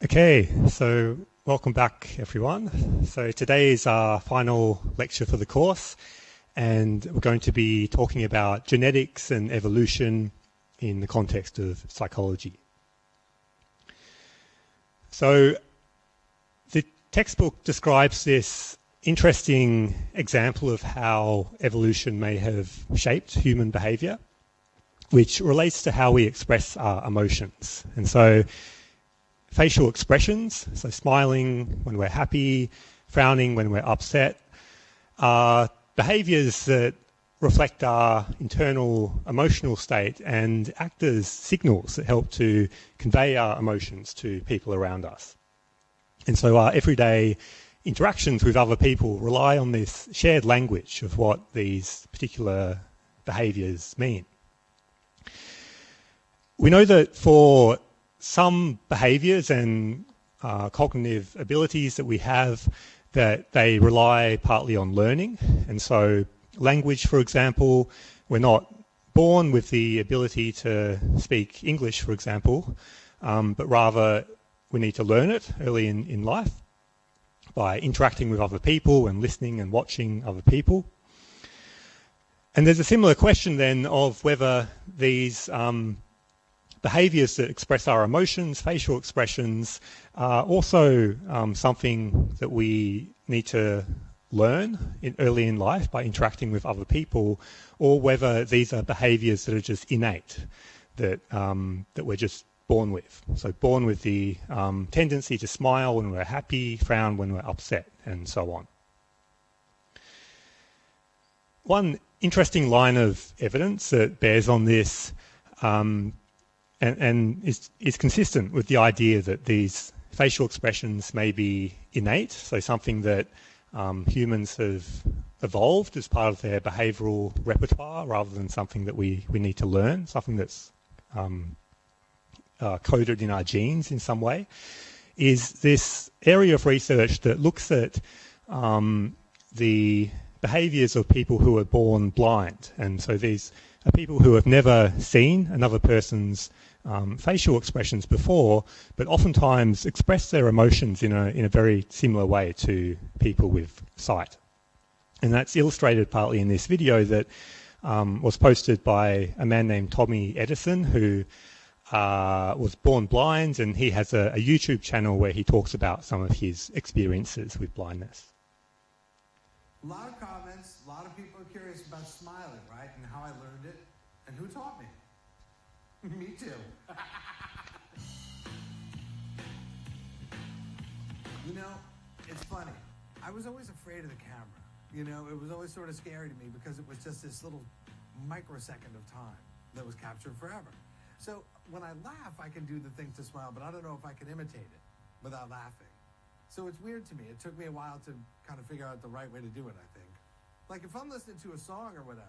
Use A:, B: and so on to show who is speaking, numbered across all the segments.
A: Okay, so welcome back everyone. So today is our final lecture for the course, and we're going to be talking about genetics and evolution in the context of psychology. So the textbook describes this interesting example of how evolution may have shaped human behavior, which relates to how we express our emotions. And so facial expressions, so smiling when we're happy, frowning when we're upset, are behaviours that reflect our internal emotional state and act as signals that help to convey our emotions to people around us. And so our everyday interactions with other people rely on this shared language of what these particular behaviours mean. We know that for some behaviours and cognitive abilities that we have, that they rely partly on learning. And so language, for example, we're not born with the ability to speak English, for example, but rather we need to learn it early in life by interacting with other people and listening and watching other people. And there's a similar question then of whether these behaviours that express our emotions, facial expressions, are also something that we need to learn early in life by interacting with other people, or whether these are behaviours that are just innate, that we're just born with. So born with the tendency to smile when we're happy, frown when we're upset, and so on. One interesting line of evidence that bears on this and is consistent with the idea that these facial expressions may be innate, so something that humans have evolved as part of their behavioural repertoire rather than something that we need to learn, something that's coded in our genes in some way, is this area of research that looks at the behaviours of people who are born blind. And so these are people who have never seen another person's facial expressions before, but oftentimes express their emotions in a very similar way to people with sight. And that's illustrated partly in this video that was posted by a man named Tommy Edison, who was born blind, and he has a YouTube channel where he talks about some of his experiences with blindness.
B: A lot of comments, a lot of people are curious about smiling, right? And how I learned it, and who taught me. Me too. You know, it's funny. I was always afraid of the camera. You know, it was always sort of scary to me because it was just this little microsecond of time that was captured forever. So when I laugh, I can do the thing to smile, but I don't know if I can imitate it without laughing. So it's weird to me. It took me a while to kind of figure out the right way to do it, I think. Like if I'm listening to a song or whatever,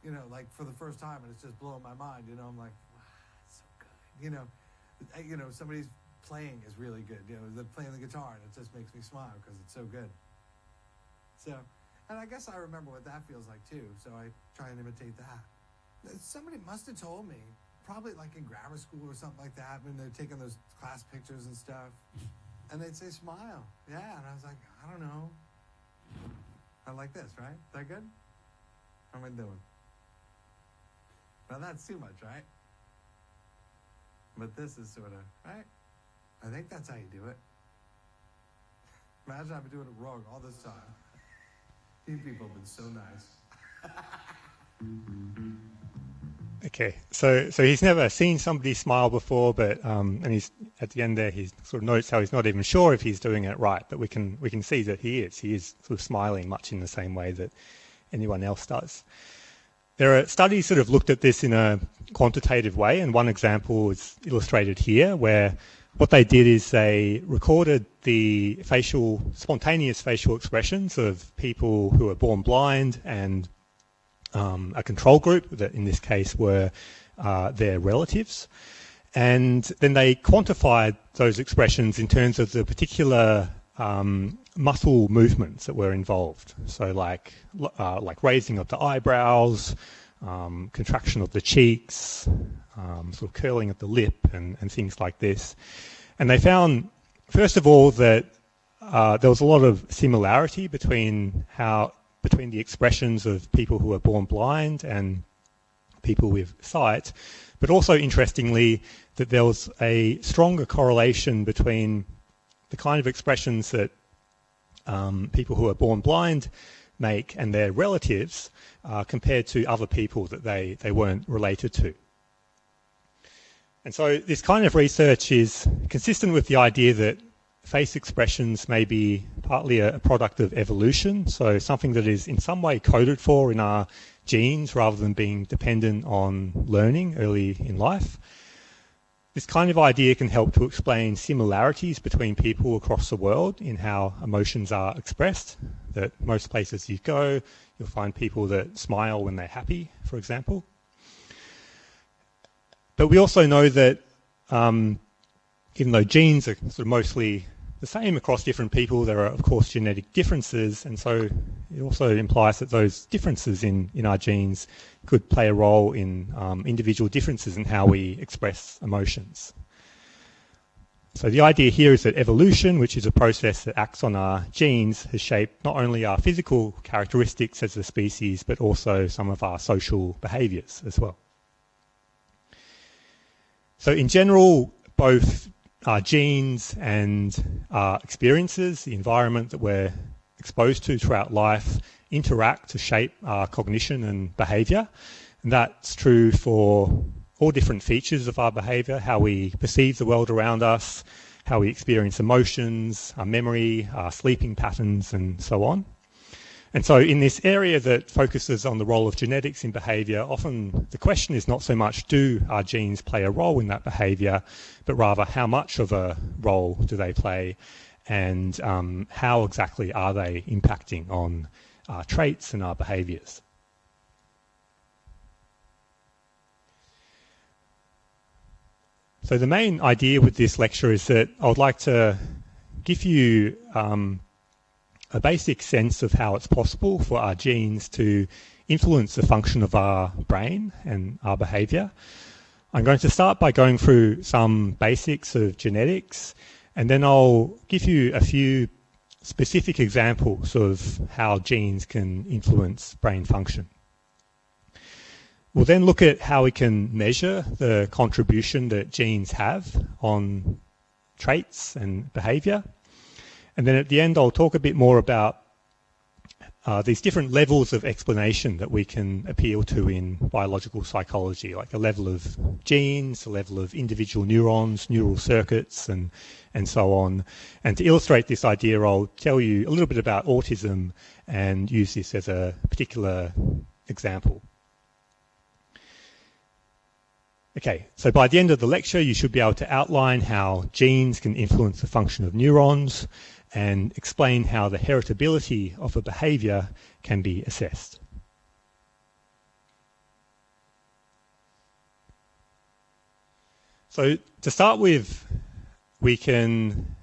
B: you know, like for the first time and it's just blowing my mind, you know, I'm like, wow, it's so good. You know, somebody's playing is really good. You know, they're playing the guitar and it just makes me smile because it's so good. So, and I guess I remember what that feels like too, so I try and imitate that. Somebody must have told me, probably like in grammar school or something like that, when they're taking those class pictures and stuff, and they'd say smile. Yeah, and I was like, I don't know. I like this, right? Is that good? How am I doing? Now that's too much, right? But this is sort of, right? I think that's how you do it. Imagine I've been doing it wrong all this time. You people have been so nice.
A: Okay, so he's never seen somebody smile before, but and he's at the end there he sort of notes how he's not even sure if he's doing it right, but we can see that he is sort of smiling much in the same way that anyone else does. There are studies that have looked at this in a quantitative way, and one example is illustrated here, where what they did is they recorded the spontaneous facial expressions of people who are born blind and a control group that in this case were their relatives. And then they quantified those expressions in terms of the particular muscle movements that were involved. So like raising of the eyebrows, contraction of the cheeks, sort of curling of the lip and things like this. And they found, first of all, that there was a lot of similarity between the expressions of people who are born blind and people with sight, but also interestingly that there was a stronger correlation between the kind of expressions that people who are born blind make and their relatives compared to other people that they weren't related to. And so this kind of research is consistent with the idea that face expressions may be partly a product of evolution, so something that is in some way coded for in our genes rather than being dependent on learning early in life. This kind of idea can help to explain similarities between people across the world in how emotions are expressed, that most places you go, you'll find people that smile when they're happy, for example. But we also know that even though genes are sort of mostly the same across different people, there are, of course, genetic differences, and so it also implies that those differences in our genes could play a role in individual differences in how we express emotions. So the idea here is that evolution, which is a process that acts on our genes, has shaped not only our physical characteristics as a species, but also some of our social behaviours as well. So in general, both our genes and our experiences, the environment that we're exposed to throughout life, interact to shape our cognition and behaviour. And that's true for all different features of our behaviour, how we perceive the world around us, how we experience emotions, our memory, our sleeping patterns, and so on. And so in this area that focuses on the role of genetics in behaviour, often the question is not so much do our genes play a role in that behaviour, but rather how much of a role do they play, and how exactly are they impacting on our traits and our behaviours. So the main idea with this lecture is that I would like to give you a basic sense of how it's possible for our genes to influence the function of our brain and our behaviour. I'm going to start by going through some basics of genetics, and then I'll give you a few specific examples of how genes can influence brain function. We'll then look at how we can measure the contribution that genes have on traits and behaviour. And then at the end, I'll talk a bit more about these different levels of explanation that we can appeal to in biological psychology, like the level of genes, the level of individual neurons, neural circuits, and so on. And to illustrate this idea, I'll tell you a little bit about autism and use this as a particular example. Okay, so by the end of the lecture, you should be able to outline how genes can influence the function of neurons and explain how the heritability of a behaviour can be assessed. So to start with, we can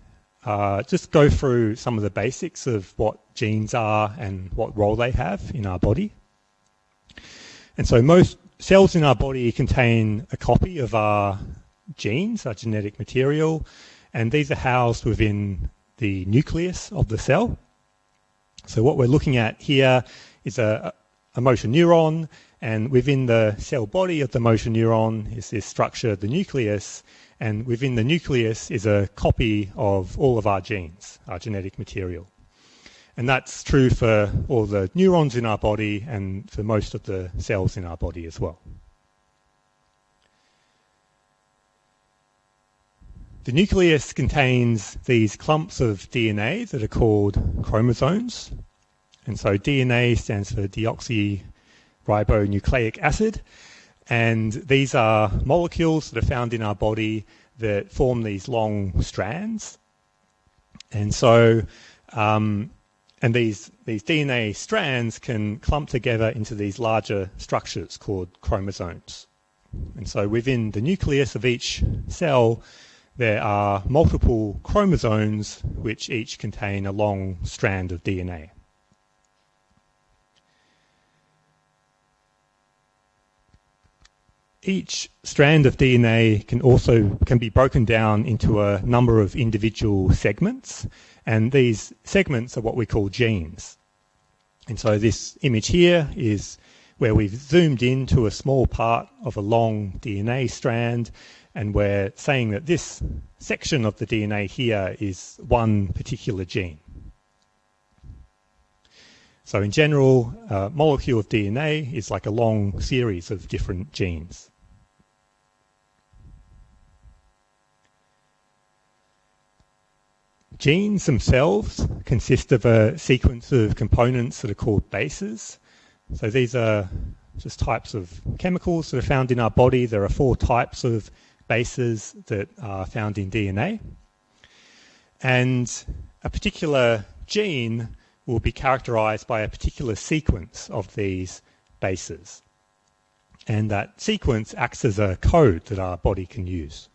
A: just go through some of the basics of what genes are and what role they have in our body. And so most cells in our body contain a copy of our genes, our genetic material, and these are housed within the nucleus of the cell. So what we're looking at here is a motor neuron, and within the cell body of the motor neuron is this structure, the nucleus, and within the nucleus is a copy of all of our genes, our genetic material. And that's true for all the neurons in our body and for most of the cells in our body as well. The nucleus contains these clumps of DNA that are called chromosomes. And so DNA stands for deoxyribonucleic acid. And these are molecules that are found in our body that form these long strands. And so, and these DNA strands can clump together into these larger structures called chromosomes. And so within the nucleus of each cell, there are multiple chromosomes which each contain a long strand of DNA. each strand of DNA can be broken down into a number of individual segments, and these segments are what we call genes. And so this image here is where we've zoomed into a small part of a long DNA strand, and we're saying that this section of the DNA here is one particular gene. So in general, a molecule of DNA is like a long series of different genes. Genes themselves consist of a sequence of components that are called bases. So these are just types of chemicals that are found in our body. There are 4 types of bases that are found in DNA. And a particular gene will be characterized by a particular sequence of these bases. And that sequence acts as a code that our body can use.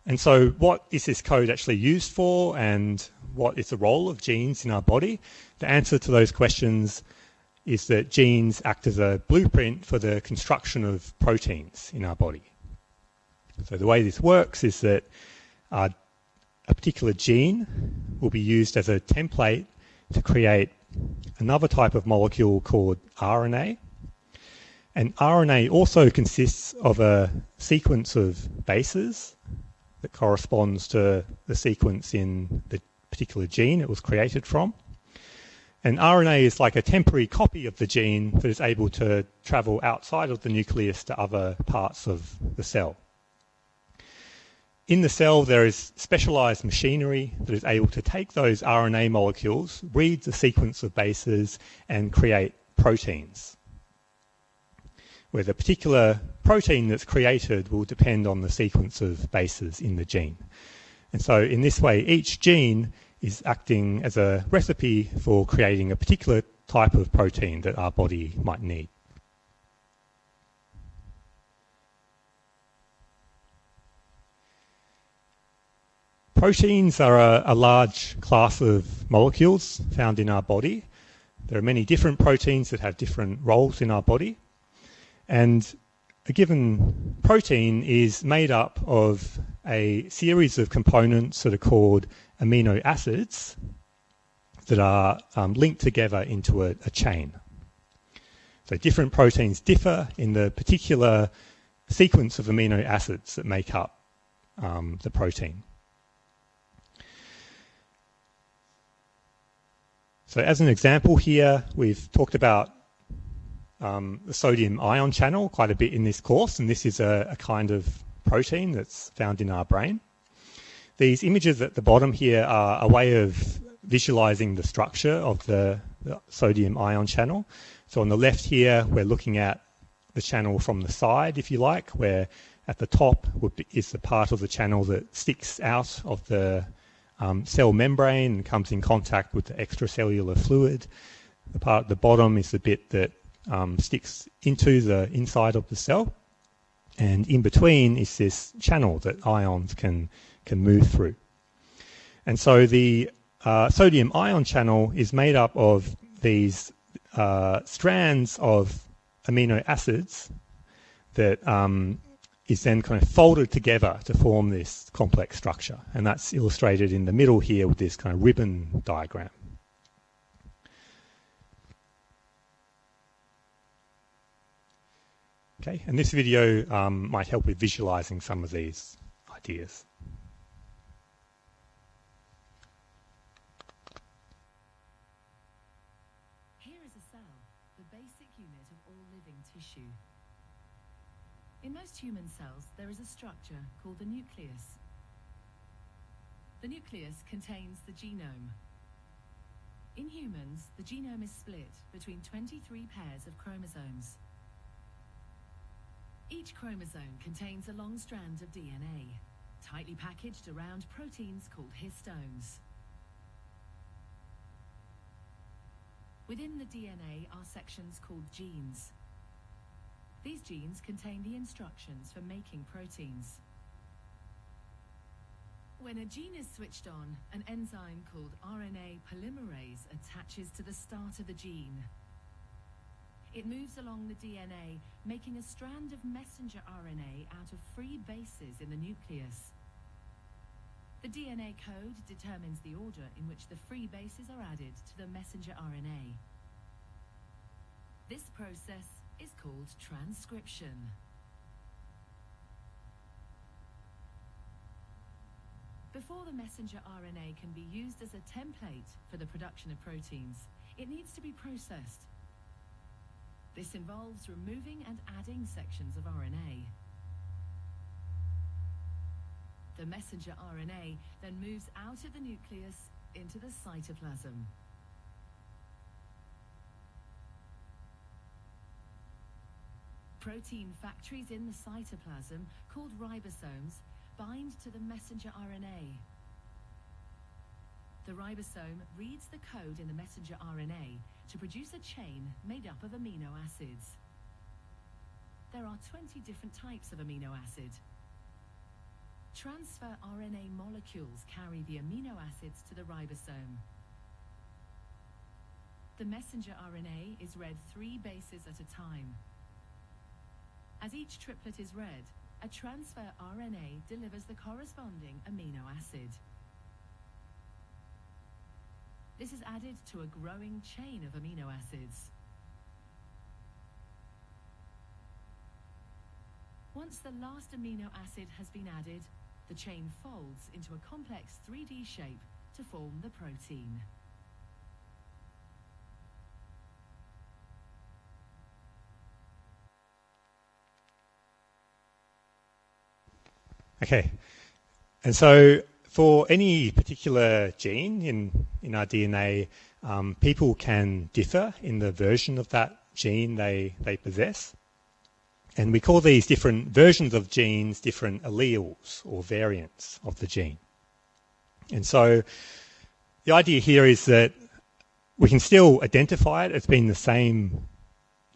A: And so what is this code actually used for, and what is the role of genes in our body? The answer to those questions is that genes act as a blueprint for the construction of proteins in our body. So the way this works is that a particular gene will be used as a template to create another type of molecule called RNA. And RNA also consists of a sequence of bases that corresponds to the sequence in the particular gene it was created from. And RNA is like a temporary copy of the gene that is able to travel outside of the nucleus to other parts of the cell. In the cell, there is specialized machinery that is able to take those RNA molecules, read the sequence of bases, and create proteins, where the particular protein that's created will depend on the sequence of bases in the gene. And so in this way, each gene is acting as a recipe for creating a particular type of protein that our body might need. Proteins are a large class of molecules found in our body. There are many different proteins that have different roles in our body. And a given protein is made up of a series of components that are called amino acids that are linked together into a chain. So different proteins differ in the particular sequence of amino acids that make up the protein. So as an example here, we've talked about the sodium ion channel quite a bit in this course, and this is a kind of protein that's found in our brain. These images at the bottom here are a way of visualizing the structure of the sodium ion channel. So on the left here, we're looking at the channel from the side, if you like, where at the top is the part of the channel that sticks out of the cell membrane and comes in contact with the extracellular fluid. The part at the bottom is the bit that sticks into the inside of the cell, and in between is this channel that ions can move through. And so the sodium ion channel is made up of these strands of amino acids that is then kind of folded together to form this complex structure. And that's illustrated in the middle here with this kind of ribbon diagram. Okay, and this video might help with visualizing some of these ideas.
C: Here is a cell, the basic unit of all living tissue. In most human cells, there is a structure called the nucleus. The nucleus contains the genome. In humans, the genome is split between 23 pairs of chromosomes. Each chromosome contains a long strand of DNA, tightly packaged around proteins called histones. Within the DNA are sections called genes. These genes contain the instructions for making proteins. When a gene is switched on, an enzyme called RNA polymerase attaches to the start of the gene. It moves along the DNA, making a strand of messenger RNA out of free bases in the nucleus. The DNA code determines the order in which the free bases are added to the messenger RNA. This process is called transcription. Before the messenger RNA can be used as a template for the production of proteins, it needs to be processed. This involves removing and adding sections of RNA. The messenger RNA then moves out of the nucleus into the cytoplasm. Protein factories in the cytoplasm, called ribosomes, bind to the messenger RNA. The ribosome reads the code in the messenger RNA to produce a chain made up of amino acids. There are 20 different types of amino acid. Transfer RNA molecules carry the amino acids to the ribosome. The messenger RNA is read 3 bases at a time. As each triplet is read, a transfer RNA delivers the corresponding amino acid. This is added to a growing chain of amino acids. Once the last amino acid has been added, the chain folds into a complex 3D shape to form the protein.
A: Okay, and so for any particular gene in our DNA, people can differ in the version of that gene they possess. And we call these different versions of genes different alleles or variants of the gene. And so the idea here is that we can still identify it as being the same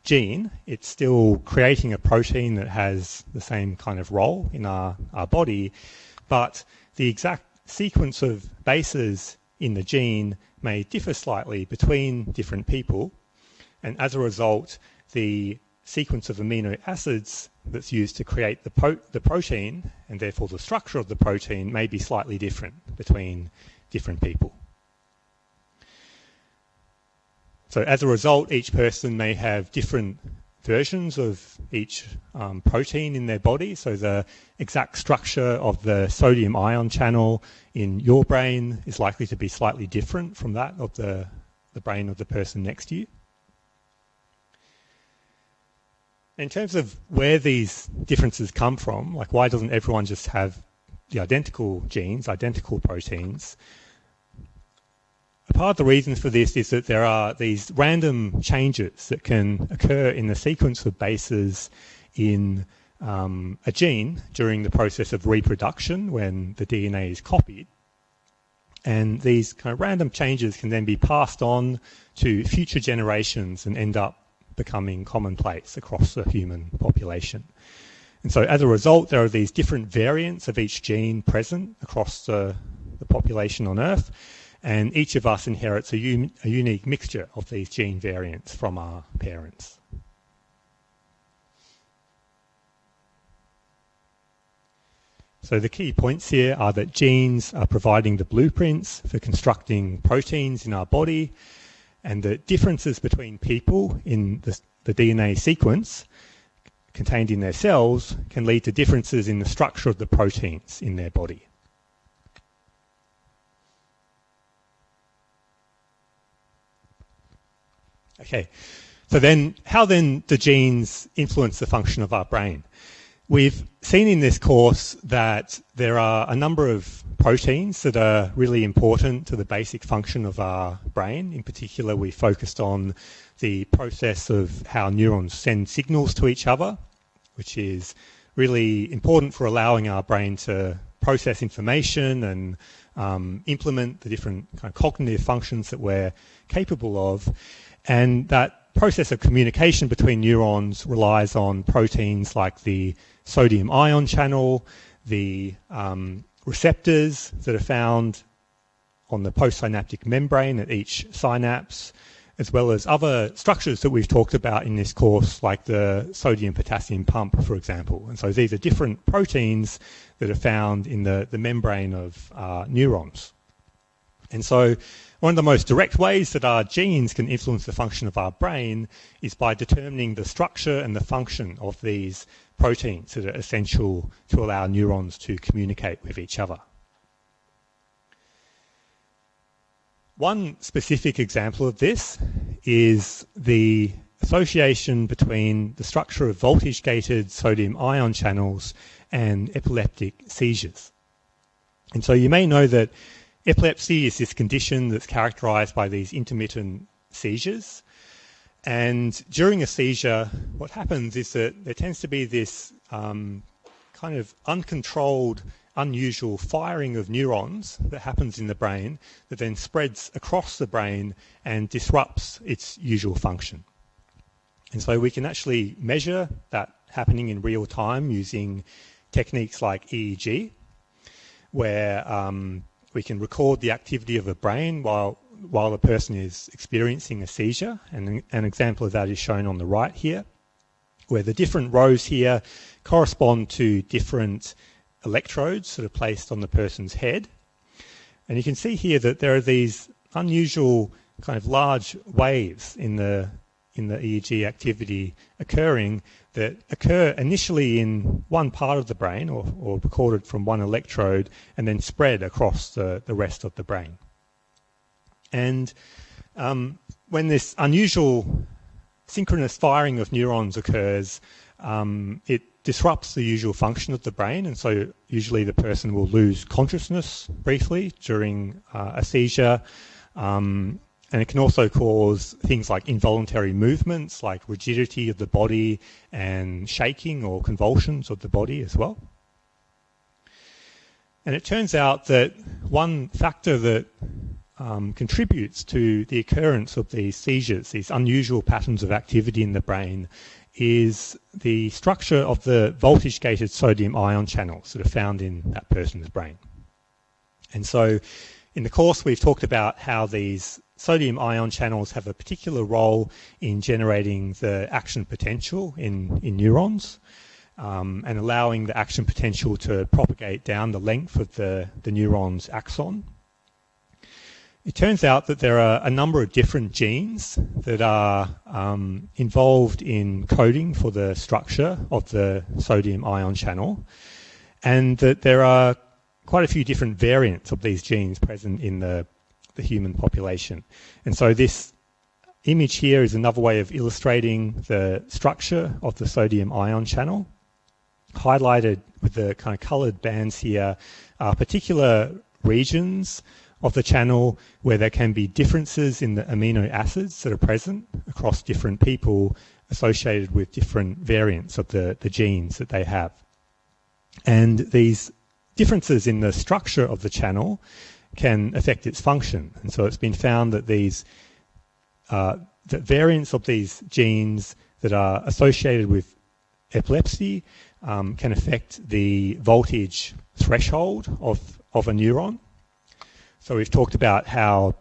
A: gene. It's still creating a protein that has the same kind of role in our body, but the exact sequence of bases in the gene may differ slightly between different people, and as a result, the sequence of amino acids that's used to create the protein, and therefore the structure of the protein, may be slightly different between different people. So as a result, each person may have different versions of each protein in their body. So the exact structure of the sodium ion channel in your brain is likely to be slightly different from that of the brain of the person next to you. In terms of where these differences come from, like why doesn't everyone just have the identical genes, identical proteins? A part of the reason for this is that there are these random changes that can occur in the sequence of bases in a gene during the process of reproduction when the DNA is copied. And these kind of random changes can then be passed on to future generations and end up becoming commonplace across the human population. And so as a result, there are these different variants of each gene present across the population on Earth, and each of us inherits a unique mixture of these gene variants from our parents. So the key points here are that genes are providing the blueprints for constructing proteins in our body, and the differences between people in the DNA sequence contained in their cells can lead to differences in the structure of the proteins in their body. Okay, so then how then do genes influence the function of our brain? We've seen in this course that there are a number of proteins that are really important to the basic function of our brain. In particular, we focused on the process of how neurons send signals to each other, which is really important for allowing our brain to process information and implement the different kind of cognitive functions that we're capable of. And that process of communication between neurons relies on proteins like the sodium ion channel, the receptors that are found on the postsynaptic membrane at each synapse, as well as other structures that we've talked about in this course, like the sodium-potassium pump, for example. And so these are different proteins that are found in the membrane of neurons. And so one of the most direct ways that our genes can influence the function of our brain is by determining the structure and the function of these proteins that are essential to allow neurons to communicate with each other. One specific example of this is the association between the structure of voltage-gated sodium ion channels and epileptic seizures. And so you may know that epilepsy is this condition that's characterized by these intermittent seizures. And during a seizure, what happens is that there tends to be this kind of uncontrolled, unusual firing of neurons that happens in the brain that then spreads across the brain and disrupts its usual function. And so we can actually measure that happening in real time using techniques like EEG, where we can record the activity of the brain while the person is experiencing a seizure. And an example of that is shown on the right here, where the different rows here correspond to different electrodes that are placed on the person's head. And you can see here that there are these unusual kind of large waves in the EEG activity occurring that occur initially in one part of the brain or recorded from one electrode and then spread across the rest of the brain. And when this unusual synchronous firing of neurons occurs, it disrupts the usual function of the brain, and so usually the person will lose consciousness briefly during a seizure, and it can also cause things like involuntary movements, like rigidity of the body and shaking or convulsions of the body as well. And it turns out that one factor that contributes to the occurrence of these seizures, these unusual patterns of activity in the brain, is the structure of the voltage-gated sodium ion channels that are found in that person's brain. And so in the course we've talked about how these sodium ion channels have a particular role in generating the action potential in neurons, and allowing the action potential to propagate down the length of the neuron's axon. It turns out that there are a number of different genes that are involved in coding for the structure of the sodium ion channel, and that there are quite a few different variants of these genes present in the human population. And so this image here is another way of illustrating the structure of the sodium ion channel. Highlighted with the kind of coloured bands here are particular regions of the channel where there can be differences in the amino acids that are present across different people associated with different variants of the genes that they have. And these differences in the structure of the channel can affect its function. And so it's been found that these the variants of these genes that are associated with epilepsy can affect the voltage threshold of a neuron. So we've talked about how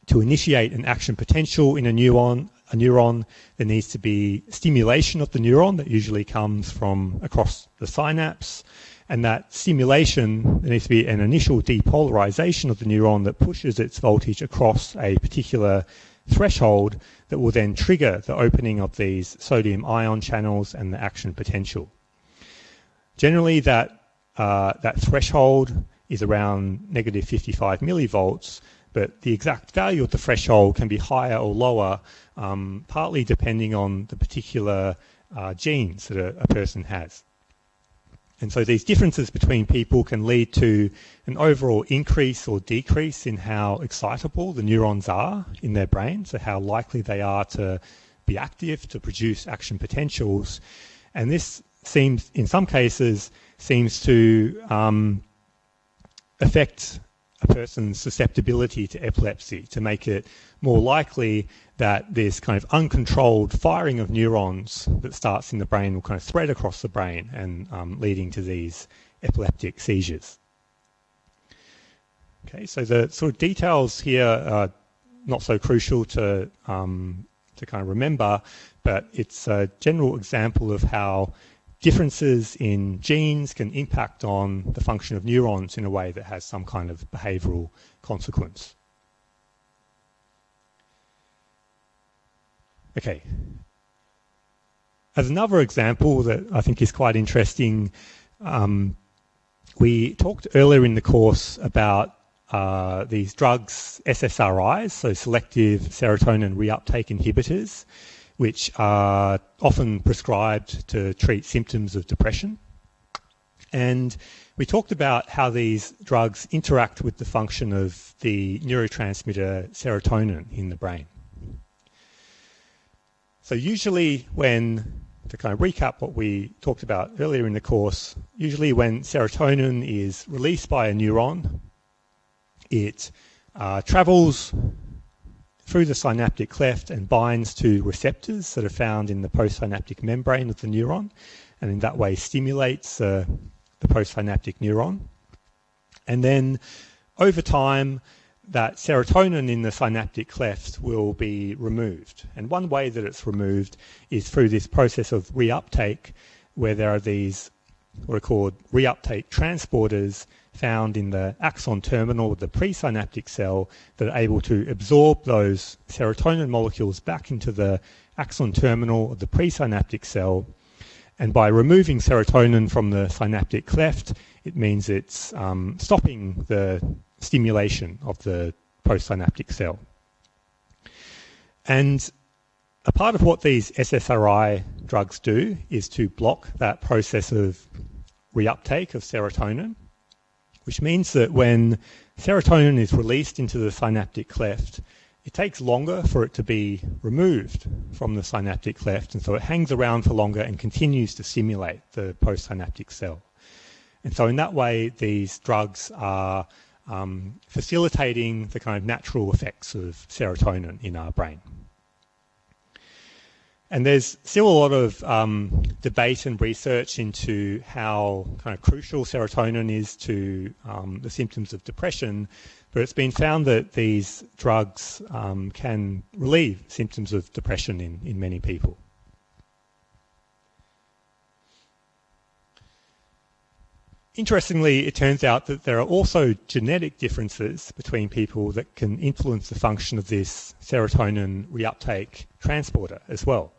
A: to initiate an action potential in a neuron, there needs to be stimulation of the neuron that usually comes from across the synapse. And that stimulation, there needs to be an initial depolarization of the neuron that pushes its voltage across a particular threshold that will then trigger the opening of these sodium ion channels and the action potential. Generally, that threshold is around negative 55 millivolts, but the exact value of the threshold can be higher or lower, partly depending on the particular genes that a person has. And so these differences between people can lead to an overall increase or decrease in how excitable the neurons are in their brain, so how likely they are to be active, to produce action potentials. And this seems, in some cases, to affect a person's susceptibility to epilepsy, to make it more likely that this kind of uncontrolled firing of neurons that starts in the brain will kind of spread across the brain and leading to these epileptic seizures. Okay, so the sort of details here are not so crucial to kind of remember, but it's a general example of how differences in genes can impact on the function of neurons in a way that has some kind of behavioural consequence. Okay. As another example that I think is quite interesting, we talked earlier in the course about these drugs, SSRIs, so selective serotonin reuptake inhibitors, which are often prescribed to treat symptoms of depression. And we talked about how these drugs interact with the function of the neurotransmitter serotonin in the brain. So usually to kind of recap what we talked about earlier in the course, usually when serotonin is released by a neuron, it travels through the synaptic cleft and binds to receptors that are found in the postsynaptic membrane of the neuron, and in that way stimulates the postsynaptic neuron. And then over time, that serotonin in the synaptic cleft will be removed. And one way that it's removed is through this process of reuptake, where there are these what are called reuptake transporters found in the axon terminal of the presynaptic cell that are able to absorb those serotonin molecules back into the axon terminal of the presynaptic cell. And by removing serotonin from the synaptic cleft, it means it's stopping the stimulation of the postsynaptic cell. And a part of what these SSRI drugs do is to block that process of reuptake of serotonin, which means that when serotonin is released into the synaptic cleft, it takes longer for it to be removed from the synaptic cleft, and so it hangs around for longer and continues to stimulate the postsynaptic cell. And so in that way, these drugs are facilitating the kind of natural effects of serotonin in our brain. And there's still a lot of debate and research into how kind of crucial serotonin is to the symptoms of depression, but it's been found that these drugs can relieve symptoms of depression in many people. Interestingly, it turns out that there are also genetic differences between people that can influence the function of this serotonin reuptake transporter as well.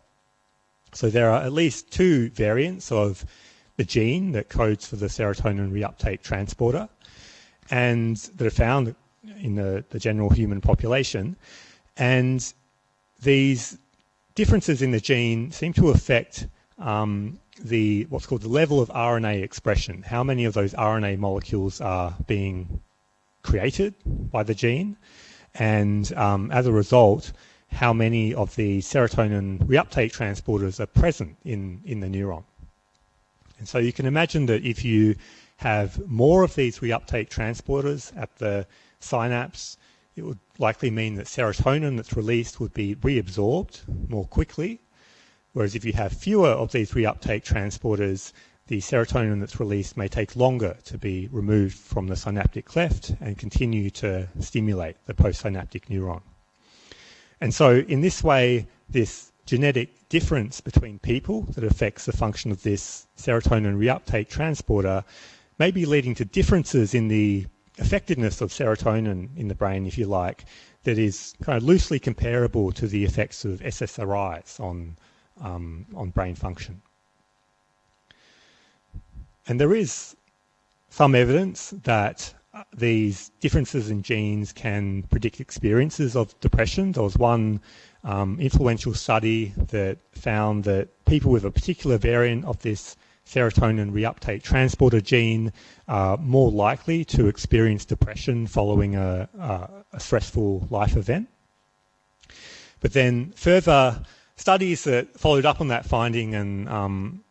A: So there are at least 2 variants of the gene that codes for the serotonin reuptake transporter, and that are found in the general human population. And these differences in the gene seem to affect what's called the level of RNA expression, how many of those RNA molecules are being created by the gene, and as a result, how many of the serotonin reuptake transporters are present in the neuron. And so you can imagine that if you have more of these reuptake transporters at the synapse, it would likely mean that serotonin that's released would be reabsorbed more quickly. Whereas if you have fewer of these reuptake transporters, the serotonin that's released may take longer to be removed from the synaptic cleft and continue to stimulate the postsynaptic neuron. And so in this way, this genetic difference between people that affects the function of this serotonin reuptake transporter may be leading to differences in the effectiveness of serotonin in the brain, if you like, that is kind of loosely comparable to the effects of SSRIs on brain function. And there is some evidence that these differences in genes can predict experiences of depression. There was one influential study that found that people with a particular variant of this serotonin reuptake transporter gene are more likely to experience depression following a stressful life event. But then further studies that followed up on that finding and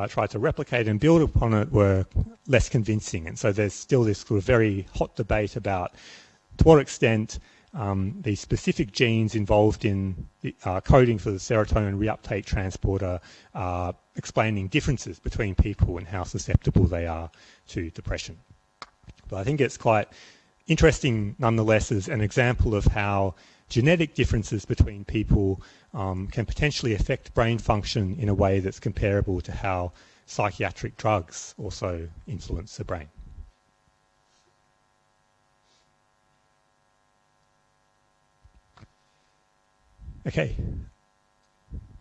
A: tried to replicate and build upon it were less convincing. And so there's still this sort of very hot debate about to what extent the specific genes involved in the, coding for the serotonin reuptake transporter are explaining differences between people and how susceptible they are to depression. But I think it's quite interesting nonetheless as an example of how genetic differences between people can potentially affect brain function in a way that's comparable to how psychiatric drugs also influence the brain. Okay,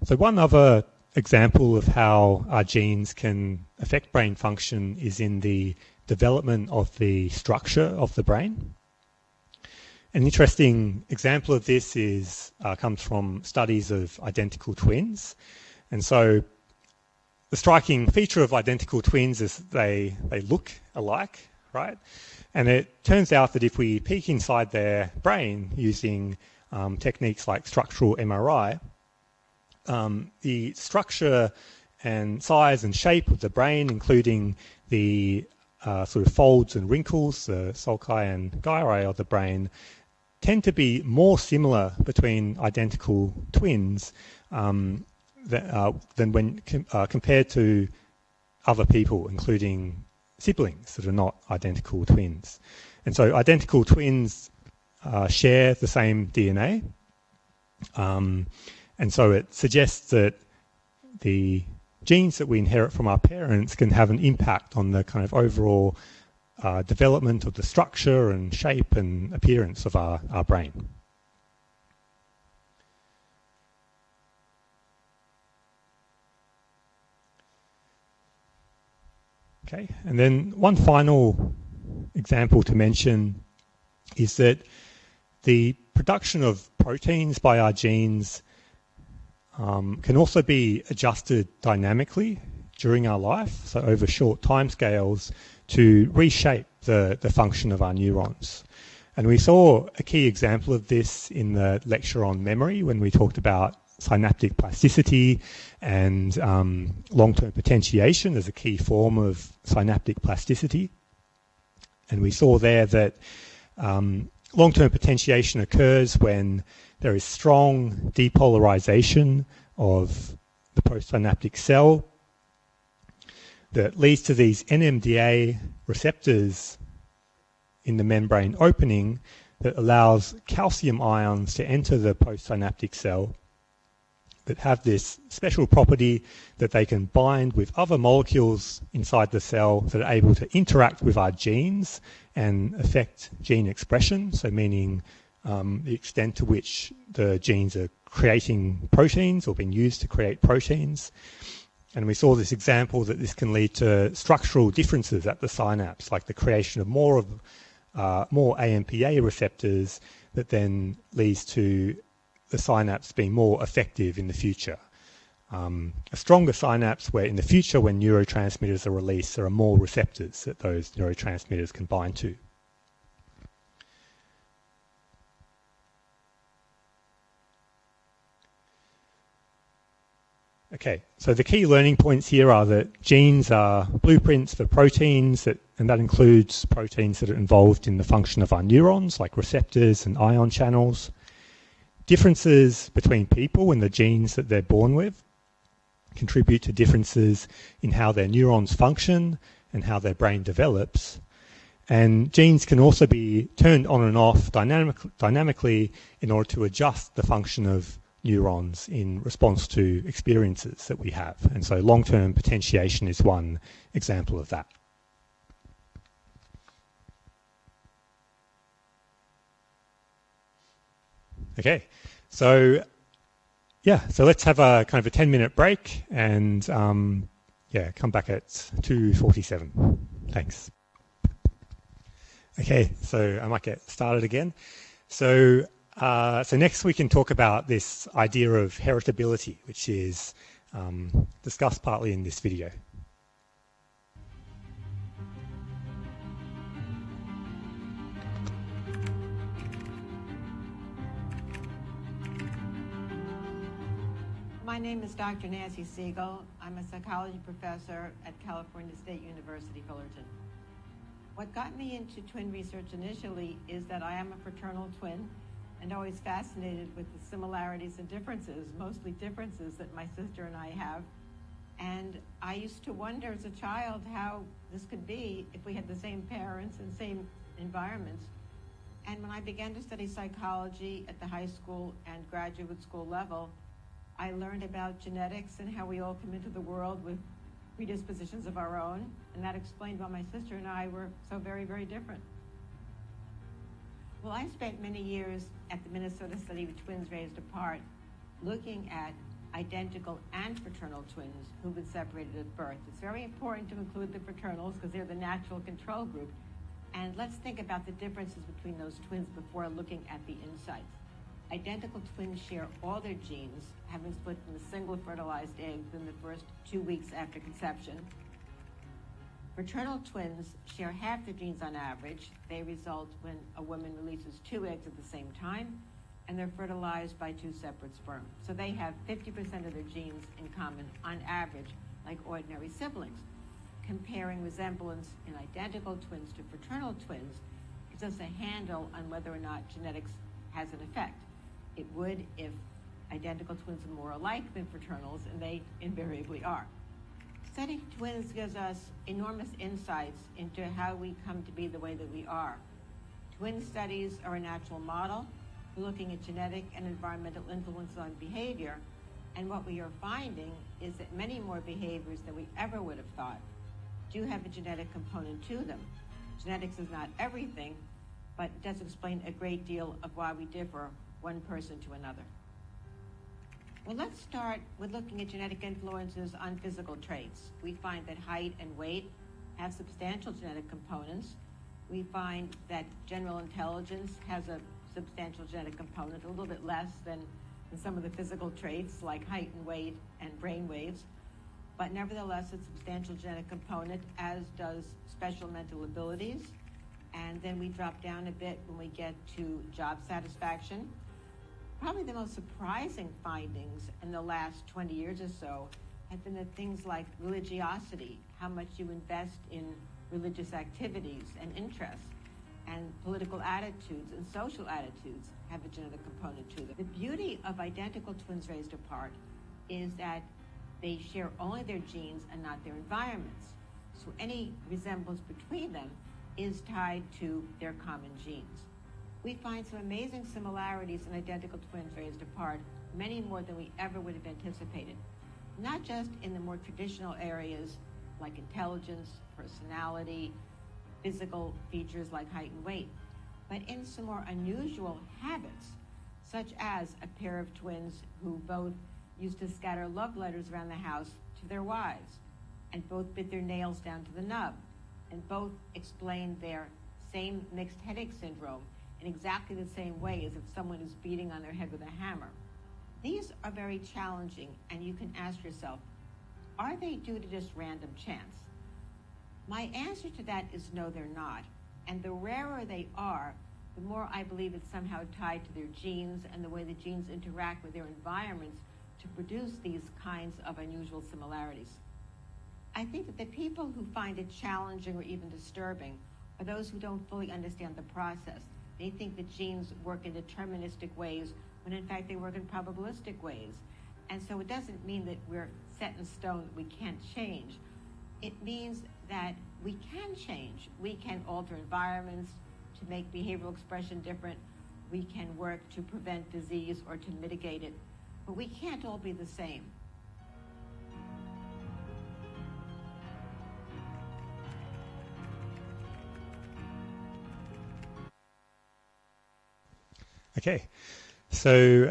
A: so one other example of how our genes can affect brain function is in the development of the structure of the brain. An interesting example of this comes from studies of identical twins. And so the striking feature of identical twins is they look alike, right? And it turns out that if we peek inside their brain using techniques like structural MRI, the structure and size and shape of the brain, including the sort of folds and wrinkles, the sulci and gyri of the brain, tend to be more similar between identical twins than when compared to other people, including siblings that are not identical twins. And so identical twins share the same DNA. And so it suggests that the genes that we inherit from our parents can have an impact on the kind of overall development of the structure and shape and appearance of our brain. Okay, and then one final example to mention is that the production of proteins by our genes can also be adjusted dynamically during our life, so over short timescales, to reshape the function of our neurons. And we saw a key example of this in the lecture on memory when we talked about synaptic plasticity and long-term potentiation as a key form of synaptic plasticity. And we saw there that long-term potentiation occurs when there is strong depolarization of the postsynaptic cell that leads to these NMDA receptors in the membrane opening that allows calcium ions to enter the postsynaptic cell that have this special property that they can bind with other molecules inside the cell that are able to interact with our genes and affect gene expression, so meaning the extent to which the genes are creating proteins or being used to create proteins. And we saw this example that this can lead to structural differences at the synapse, like the creation of more AMPA receptors that then leads to the synapse being more effective in the future. A stronger synapse where in the future when neurotransmitters are released, there are more receptors that those neurotransmitters can bind to. Okay, so the key learning points here are that genes are blueprints for proteins, and that includes proteins that are involved in the function of our neurons, like receptors and ion channels. Differences between people and the genes that they're born with contribute to differences in how their neurons function and how their brain develops. And genes can also be turned on and off dynamically in order to adjust the function of neurons in response to experiences that we have. And so long-term potentiation is one example of that. Okay, so let's have a kind of a 10-minute break and come back at 2:47. Thanks. Okay, so I might get started again. So next we can talk about this idea of heritability, which is discussed partly in this video.
D: My name is Dr. Nancy Siegel. I'm a psychology professor at California State University, Fullerton. What got me into twin research initially is that I am a fraternal twin and always fascinated with the similarities and differences, mostly differences that my sister and I have. And I used to wonder as a child how this could be if we had the same parents and same environments. And when I began to study psychology at the high school and graduate school level, I learned about genetics and how we all come into the world with predispositions of our own, and that explained why my sister and I were so very, very different. Well, I spent many years at the Minnesota Study of Twins Raised Apart looking at identical and fraternal twins who've been separated at birth. It's very important to include the fraternals because they're the natural control group. And let's think about the differences between those twins before looking at the insights. Identical twins share all their genes, having split from a single fertilized egg within the first 2 weeks after conception. Fraternal twins share half their genes on average. They result when a woman releases 2 eggs at the same time, and they're fertilized by 2 separate sperm. So they have 50% of their genes in common on average, like ordinary siblings. Comparing resemblance in identical twins to fraternal twins gives us a handle on whether or not genetics has an effect. It would if identical twins are more alike than fraternals, and they invariably are. Studying twins gives us enormous insights into how we come to be the way that we are. Twin studies are a natural model. We're looking at genetic and environmental influences on behavior, and what we are finding is that many more behaviors than we ever would have thought do have a genetic component to them. Genetics is not everything, but it does explain a great deal of why we differ one person to another. Well, let's start with looking at genetic influences on physical traits. We find that height and weight have substantial genetic components. We find that general intelligence has a substantial genetic component, a little bit less than some of the physical traits like height and weight and brain waves. But nevertheless, it's a substantial genetic component, as does special mental abilities. And then we drop down a bit when we get to job satisfaction. Probably the most surprising findings in the last 20 years or so have been that things like religiosity, how much you invest in religious activities and interests, and political attitudes and social attitudes have a genetic component to them. The beauty of identical twins raised apart is that they share only their genes and not their environments. So any resemblance between them is tied to their common genes. We find some amazing similarities in identical twins raised apart, many more than we ever would have anticipated. Not just in the more traditional areas like intelligence, personality, physical features like height and weight, but in some more unusual habits, such as a pair of twins who both used to scatter love letters around the house to their wives, and both bit their nails down to the nub, and both explained their same mixed headache syndrome in exactly the same way as if someone is beating on their head with a hammer. These are very challenging, and you can ask yourself, are they due to just random chance? My answer to that is no, they're not. And the rarer they are, the more I believe it's somehow tied to their genes and the way the genes interact with their environments to produce these kinds of unusual similarities. I think that the people who find it challenging or even disturbing are those who don't fully understand the process. They think that genes work in deterministic ways when in fact they work in probabilistic ways. And so it doesn't mean that we're set in stone, that we can't change. It means that we can change. We can alter environments to make behavioral expression different. We can work to prevent disease or to mitigate it. But we can't all be the same.
A: Okay, so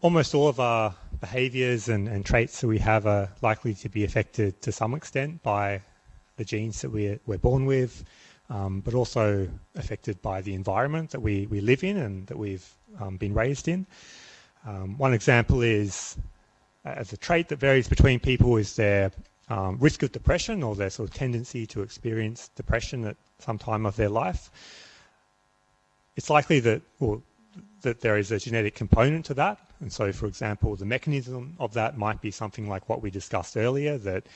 A: almost all of our behaviors and traits that we have are likely to be affected to some extent by the genes that we're born with, but also affected by the environment that we live in and that we've been raised in. One example is, as a trait that varies between people, is their risk of depression or their sort of tendency to experience depression at some time of their life. It's likely that there is a genetic component to that. And so, for example, the mechanism of that might be something like what we discussed earlier, that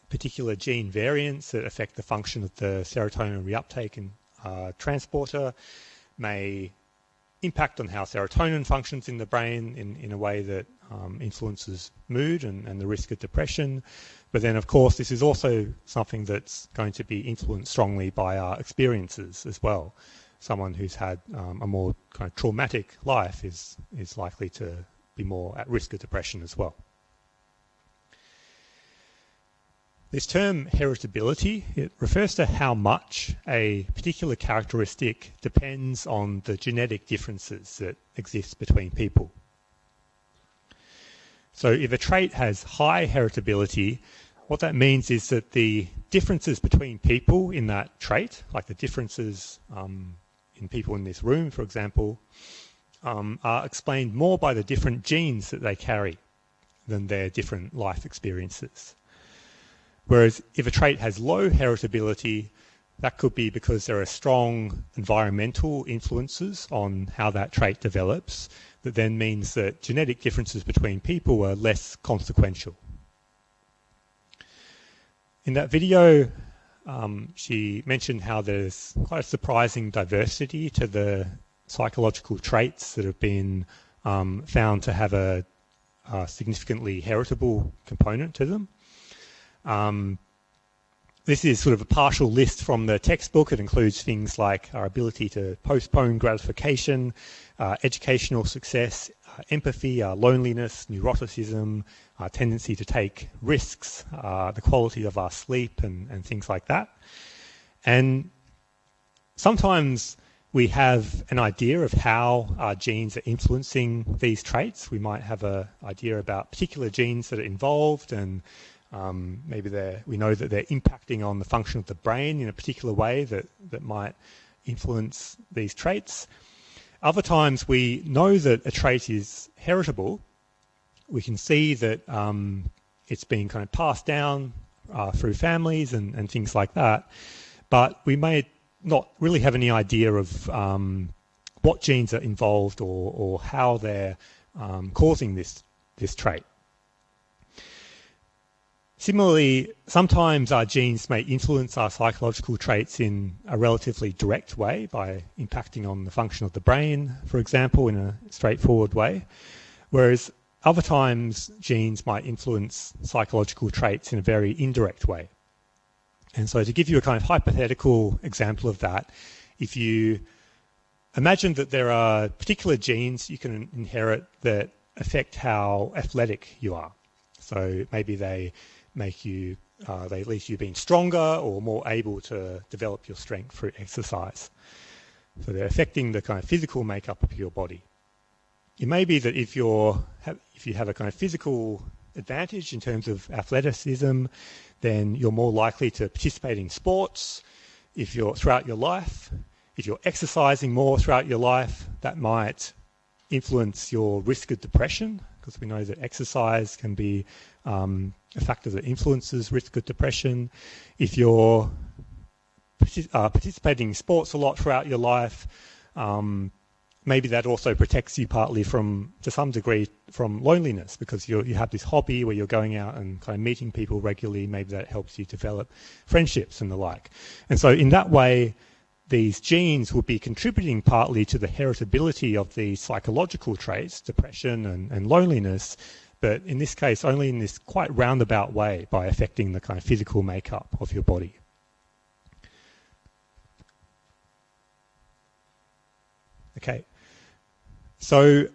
A: particular gene variants that affect the function of the serotonin reuptake and transporter may impact on how serotonin functions in the brain in a way that influences mood and the risk of depression. But then, of course, this is also something that's going to be influenced strongly by our experiences as well. Someone who's had a more kind of traumatic life is likely to be more at risk of depression as well. This term heritability, it refers to how much a particular characteristic depends on the genetic differences that exist between people. So if a trait has high heritability, what that means is that the differences between people in that trait, like the differences in people in this room, for example, are explained more by the different genes that they carry than their different life experiences. Whereas if a trait has low heritability, that could be because there are strong environmental influences on how that trait develops, that then means that genetic differences between people are less consequential. In that video, she mentioned how there's quite a surprising diversity to the psychological traits that have been found to have a significantly heritable component to them. This is sort of a partial list from the textbook. It includes things like our ability to postpone gratification, educational success, empathy, loneliness, neuroticism, our tendency to take risks, the quality of our sleep and things like that. And sometimes we have an idea of how our genes are influencing these traits. We might have an idea about particular genes that are involved, and maybe we know that they're impacting on the function of the brain in a particular way that might influence these traits. Other times we know that a trait is heritable. We can see that it's being kind of passed down through families and things like that. But we may not really have any idea of what genes are involved or how they're causing this trait. Similarly, sometimes our genes may influence our psychological traits in a relatively direct way by impacting on the function of the brain, for example, in a straightforward way, whereas other times genes might influence psychological traits in a very indirect way. And so to give you a kind of hypothetical example of that, if you imagine that there are particular genes you can inherit that affect how athletic you are. So maybe they make you, they lead to you being stronger or more able to develop your strength through exercise. So they're affecting the kind of physical makeup of your body. It may be that if you have a kind of physical advantage in terms of athleticism, then you're more likely to participate in sports throughout your life. If you're exercising more throughout your life, that might influence your risk of depression, because we know that exercise can be a factor that influences risk of depression. If you're participating in sports a lot throughout your life, maybe that also protects you partly to some degree, from loneliness, because you have this hobby where you're going out and kind of meeting people regularly. Maybe that helps you develop friendships and the like. And so in that way, these genes will be contributing partly to the heritability of the psychological traits, depression and loneliness, but in this case only in this quite roundabout way by affecting the kind of physical makeup of your body. Okay, so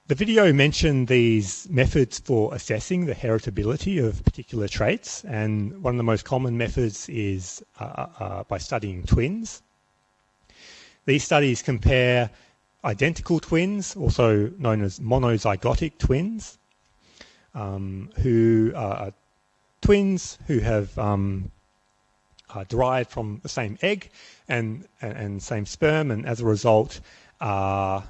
A: the video mentioned these methods for assessing the heritability of particular traits, and one of the most common methods is by studying twins. These studies compare identical twins, also known as monozygotic twins, who are twins who have derived from the same egg and same sperm, and as a result are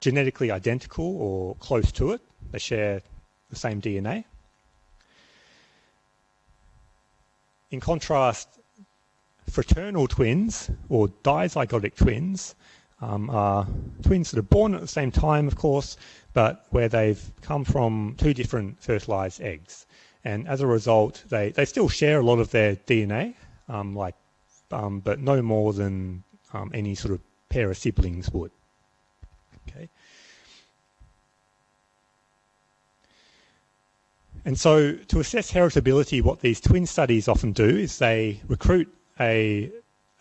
A: genetically identical or close to it. They share the same DNA. In contrast, fraternal twins or dizygotic twins are twins that are born at the same time, of course, but where they've come from two different fertilized eggs. And as a result, they still share a lot of their DNA, but no more than any sort of pair of siblings would. Okay. And so to assess heritability, what these twin studies often do is they recruit a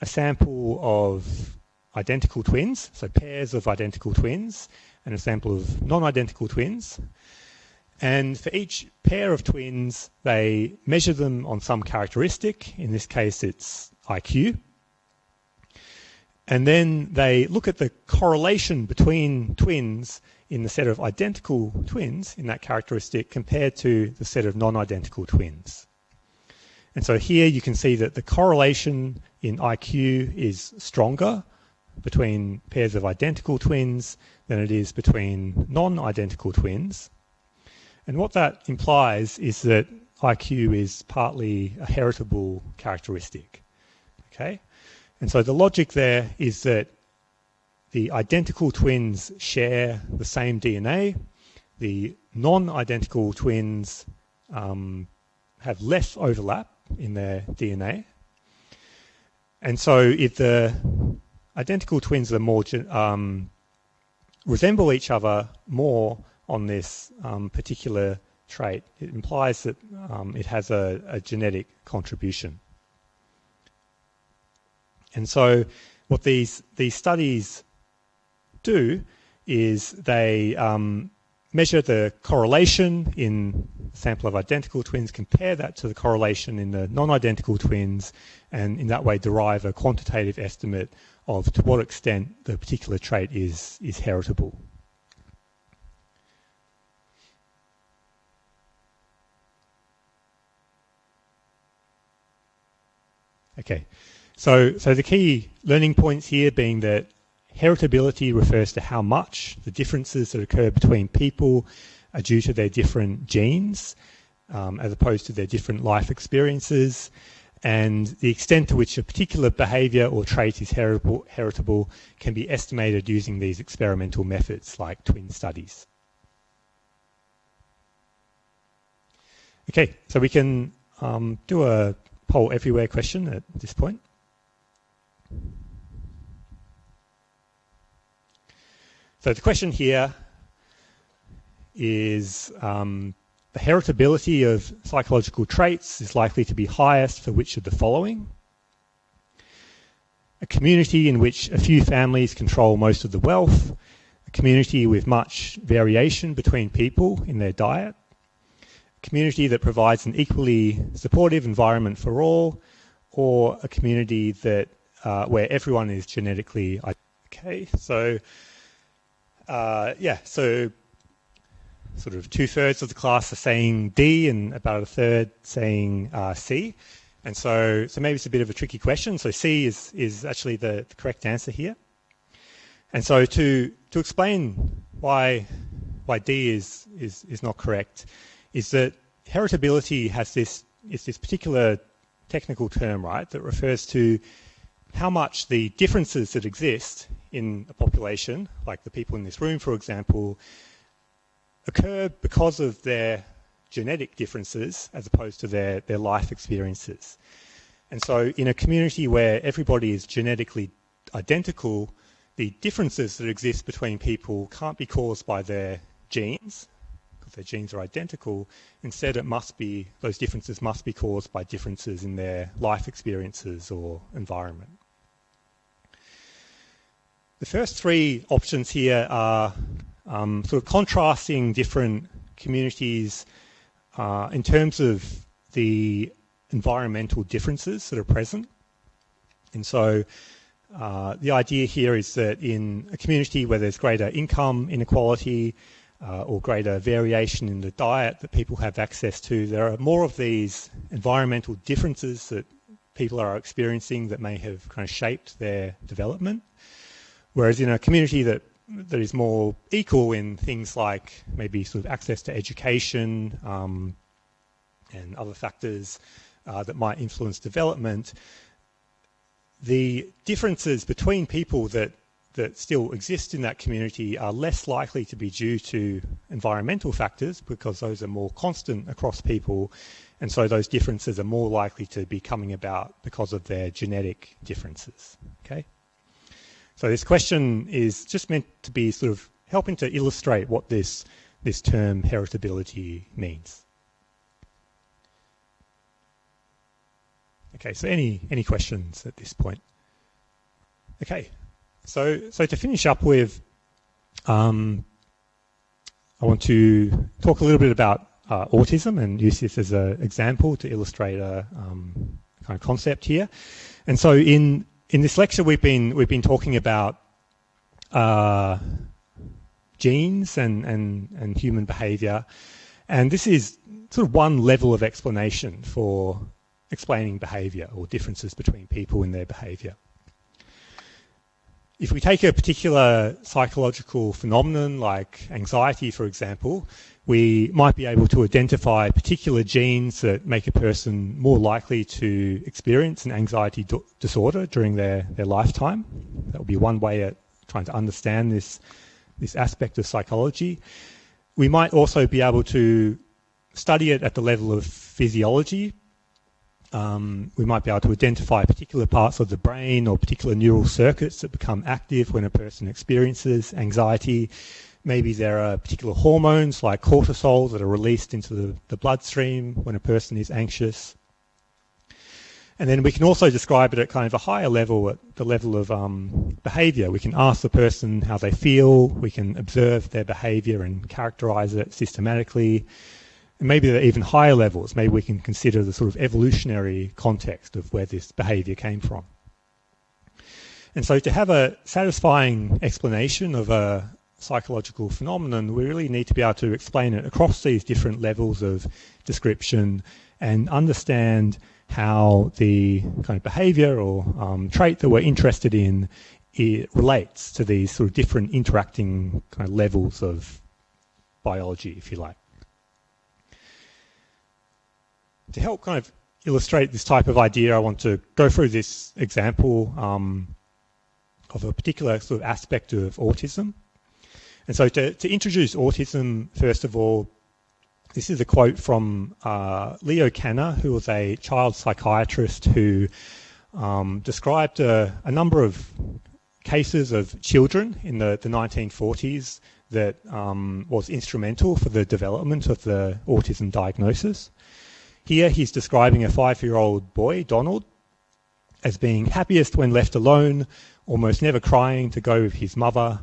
A: sample of identical twins, so pairs of identical twins, and a sample of non-identical twins. And for each pair of twins, they measure them on some characteristic. In this case, it's IQ. And then they look at the correlation between twins in the set of identical twins in that characteristic compared to the set of non-identical twins. And so here you can see that the correlation in IQ is stronger between pairs of identical twins than it is between non-identical twins. And what that implies is that IQ is partly a heritable characteristic. Okay? And so the logic there is that the identical twins share the same DNA. The non-identical twins have less overlap in their DNA. And so if the identical twins are more resemble each other more on this particular trait, it implies that it has a genetic contribution. And so what these studies do is they measure the correlation in a sample of identical twins, compare that to the correlation in the non-identical twins, and in that way derive a quantitative estimate of to what extent the particular trait is heritable. Okay, so the key learning points here being that heritability refers to how much the differences that occur between people are due to their different genes, as opposed to their different life experiences, and the extent to which a particular behaviour or trait is heritable can be estimated using these experimental methods like twin studies. Okay, so we can do a poll everywhere question at this point. So the question here is the heritability of psychological traits is likely to be highest for which of the following? A community in which a few families control most of the wealth, a community with much variation between people in their diet, a community that provides an equally supportive environment for all, or a community that where everyone is genetically okay. So so sort of 2/3 of the class are saying D and about 1/3 saying C. And so maybe it's a bit of a tricky question. So C is actually the correct answer here. And so to explain why D is not correct is that heritability has this particular technical term, right, that refers to how much the differences that exist in a population, like the people in this room, for example, occur because of their genetic differences as opposed to their life experiences. And so in a community where everybody is genetically identical, the differences that exist between people can't be caused by their genes, because their genes are identical. Instead, those differences must be caused by differences in their life experiences or environment. The first three options here are sort of contrasting different communities in terms of the environmental differences that are present. And so the idea here is that in a community where there's greater income inequality or greater variation in the diet that people have access to, there are more of these environmental differences that people are experiencing that may have kind of shaped their development. Whereas in a community that is more equal in things like maybe sort of access to education and other factors that might influence development, the differences between people that still exist in that community are less likely to be due to environmental factors because those are more constant across people, and so those differences are more likely to be coming about because of their genetic differences. Okay. So this question is just meant to be sort of helping to illustrate what this term heritability means. Okay, so any questions at this point? Okay, so to finish up with, I want to talk a little bit about autism and use this as an example to illustrate a kind of concept here. And so in this lecture, we've been talking about genes and human behaviour, and this is sort of one level of explanation for explaining behaviour or differences between people in their behaviour. If we take a particular psychological phenomenon like anxiety, for example, we might be able to identify particular genes that make a person more likely to experience an anxiety disorder during their lifetime. That would be one way at trying to understand this aspect of psychology. We might also be able to study it at the level of physiology. We might be able to identify particular parts of the brain or particular neural circuits that become active when a person experiences anxiety. Maybe there are particular hormones like cortisol that are released into the bloodstream when a person is anxious. And then we can also describe it at kind of a higher level, at the level of behaviour. We can ask the person how they feel. We can observe their behaviour and characterise it systematically. And maybe at even higher levels, maybe we can consider the sort of evolutionary context of where this behaviour came from. And so to have a satisfying explanation of a psychological phenomenon, we really need to be able to explain it across these different levels of description and understand how the kind of behaviour or trait that we're interested in it relates to these sort of different interacting kind of levels of biology, if you like. To help kind of illustrate this type of idea, I want to go through this example of a particular sort of aspect of autism. And so to introduce autism, first of all, this is a quote from Leo Kanner, who was a child psychiatrist who described a number of cases of children in the 1940s that was instrumental for the development of the autism diagnosis. Here he's describing a 5-year-old boy, Donald, as being happiest when left alone, almost never crying to go with his mother.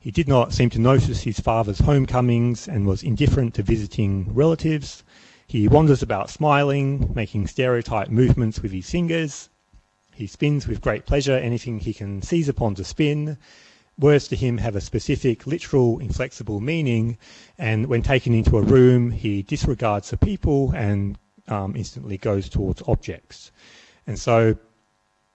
A: He did not seem to notice his father's homecomings and was indifferent to visiting relatives. He wanders about smiling, making stereotype movements with his fingers. He spins with great pleasure anything he can seize upon to spin. Words to him have a specific, literal, inflexible meaning, and when taken into a room, he disregards the people and instantly goes towards objects. And so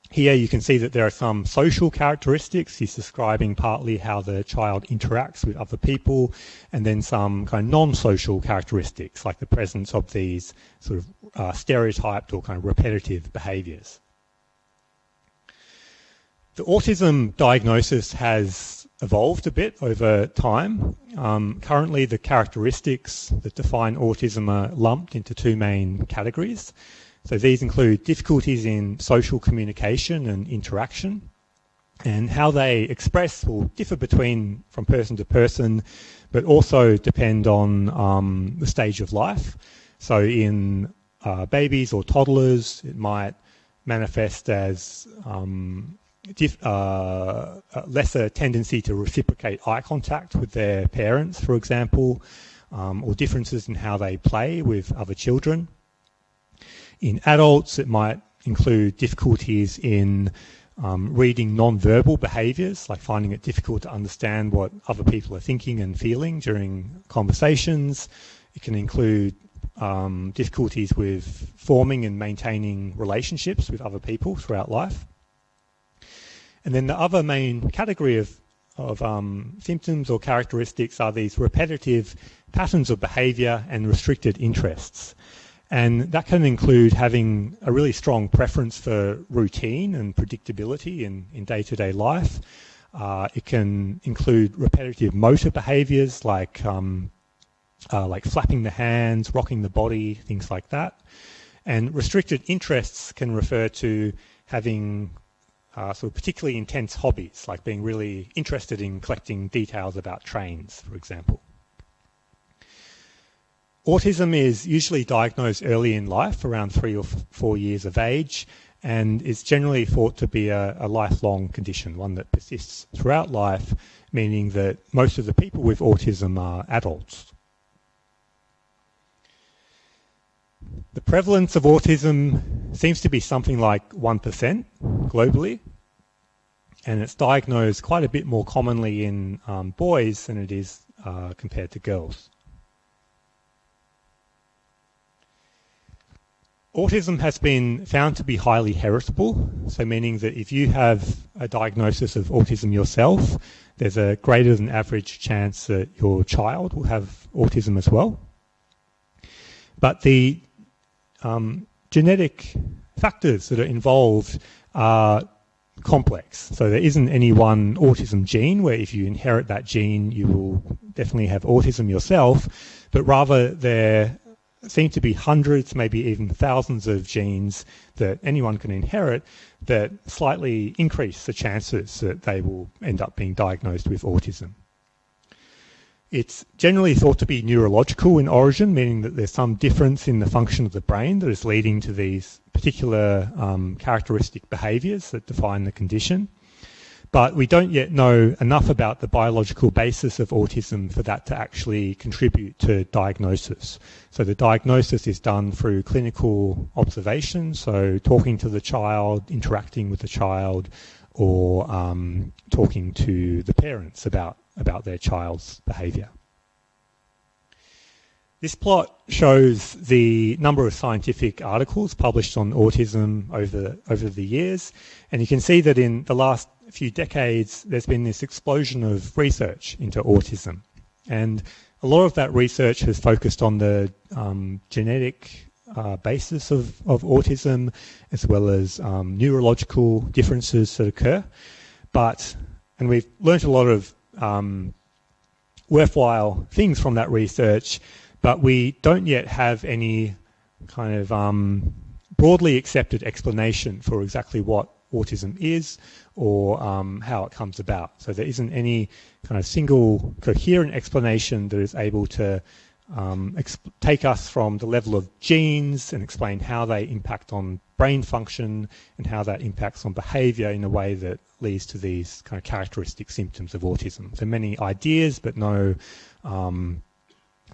A: here you can see that there are some social characteristics. He's describing partly how the child interacts with other people, and then some kind of non-social characteristics, like the presence of these sort of stereotyped or kind of repetitive behaviours. The autism diagnosis has evolved a bit over time. Currently, the characteristics that define autism are lumped into two main categories. So these include difficulties in social communication and interaction, and how they express will differ from person to person, but also depend on the stage of life. So in babies or toddlers, it might manifest as lesser tendency to reciprocate eye contact with their parents, for example, or differences in how they play with other children. In adults, it might include difficulties in reading non-verbal behaviours, like finding it difficult to understand what other people are thinking and feeling during conversations. It can include difficulties with forming and maintaining relationships with other people throughout life. And then the other main category of symptoms or characteristics are these repetitive patterns of behaviour and restricted interests. And that can include having a really strong preference for routine and predictability in day-to-day life. It can include repetitive motor behaviours like flapping the hands, rocking the body, things like that. And restricted interests can refer to having sort of particularly intense hobbies, like being really interested in collecting details about trains, for example. Autism is usually diagnosed early in life, around 3 or 4 years of age, and is generally thought to be a lifelong condition, one that persists throughout life, meaning that most of the people with autism are adults. The prevalence of autism seems to be something like 1% globally, and it's diagnosed quite a bit more commonly in boys than it is compared to girls. Autism has been found to be highly heritable, so meaning that if you have a diagnosis of autism yourself, there's a greater than average chance that your child will have autism as well. But the genetic factors that are involved are complex. So there isn't any one autism gene where if you inherit that gene, you will definitely have autism yourself, but rather there seem to be hundreds, maybe even thousands of genes that anyone can inherit that slightly increase the chances that they will end up being diagnosed with autism. It's generally thought to be neurological in origin, meaning that there's some difference in the function of the brain that is leading to these particular characteristic behaviours that define the condition. But we don't yet know enough about the biological basis of autism for that to actually contribute to diagnosis. So the diagnosis is done through clinical observation, so talking to the child, interacting with the child, or talking to the parents about their child's behaviour. This plot shows the number of scientific articles published on autism over the years, and you can see that in the last few decades there's been this explosion of research into autism, and a lot of that research has focused on the genetic basis of autism, as well as neurological differences that occur. And we've learnt a lot of worthwhile things from that research, but we don't yet have any kind of broadly accepted explanation for exactly what autism is or how it comes about. So there isn't any kind of single coherent explanation that is able to take us from the level of genes and explain how they impact on brain function and how that impacts on behaviour in a way that leads to these kind of characteristic symptoms of autism. So many ideas, but no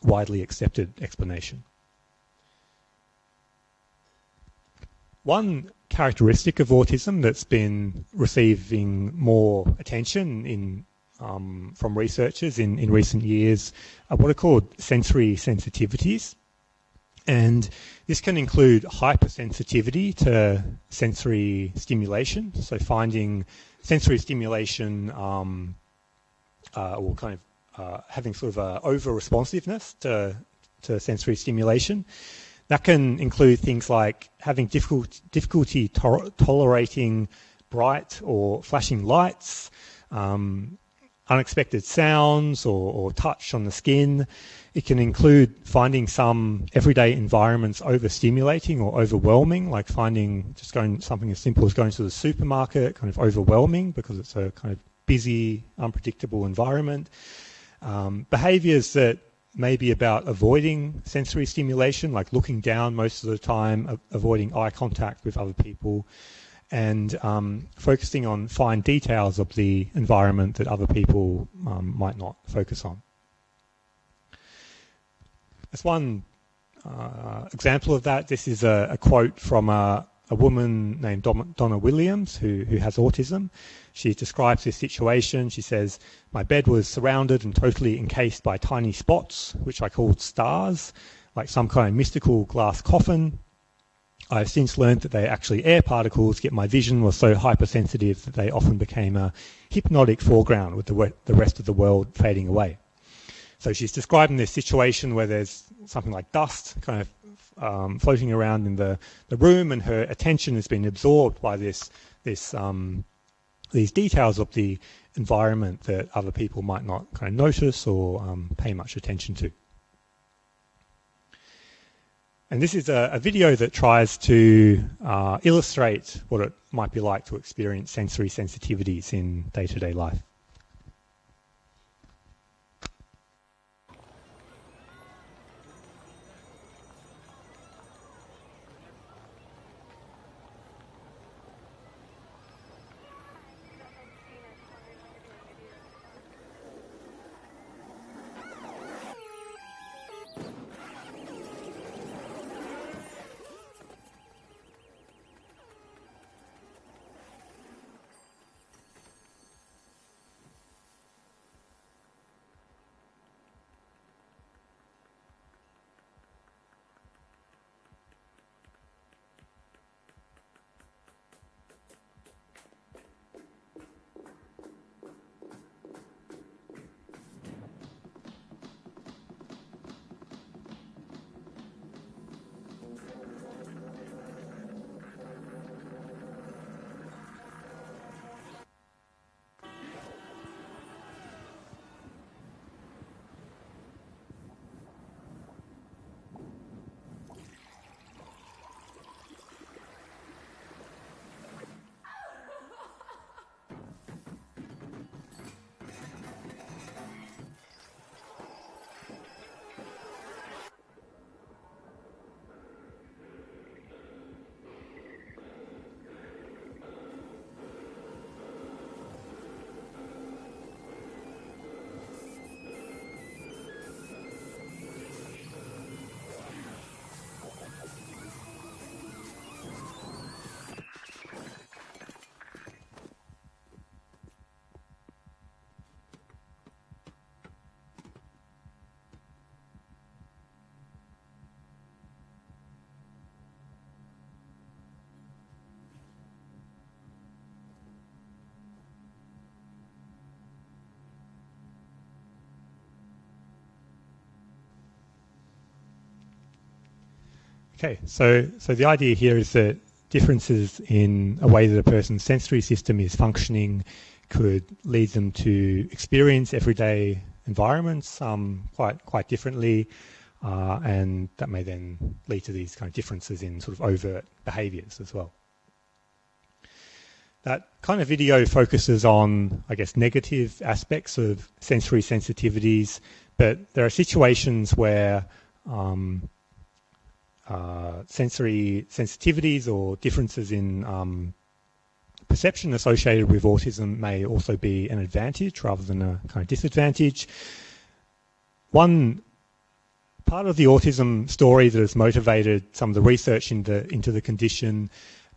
A: widely accepted explanation. One characteristic of autism that's been receiving more attention from researchers in recent years are what are called sensory sensitivities. And this can include hypersensitivity to sensory stimulation, so finding sensory stimulation or kind of having sort of a over-responsiveness to sensory stimulation. That can include things like having difficulty tolerating bright or flashing lights, unexpected sounds or touch on the skin. It can include finding some everyday environments overstimulating or overwhelming, like finding something as simple as going to the supermarket kind of overwhelming because it's a kind of busy, unpredictable environment. Behaviours that may be about avoiding sensory stimulation, like looking down most of the time, avoiding eye contact with other people, and focusing on fine details of the environment that other people might not focus on. As one example of that, this is a quote from a woman named Donna Williams who has autism. She describes this situation. She says, "My bed was surrounded and totally encased by tiny spots, which I called stars, like some kind of mystical glass coffin. I've since learned that they're actually air particles, yet my vision was so hypersensitive that they often became a hypnotic foreground with the rest of the world fading away." So she's describing this situation where there's something like dust kind of floating around in the room, and her attention has been absorbed by these details of the environment that other people might not kind of notice or pay much attention to. And this is a video that tries to illustrate what it might be like to experience sensory sensitivities in day-to-day life. Okay, so the idea here is that differences in a way that a person's sensory system is functioning could lead them to experience everyday environments quite differently, and that may then lead to these kind of differences in sort of overt behaviours as well. That kind of video focuses on, I guess, negative aspects of sensory sensitivities, but there are situations where sensory sensitivities or differences in perception associated with autism may also be an advantage rather than a kind of disadvantage. One part of the autism story that has motivated some of the research into the condition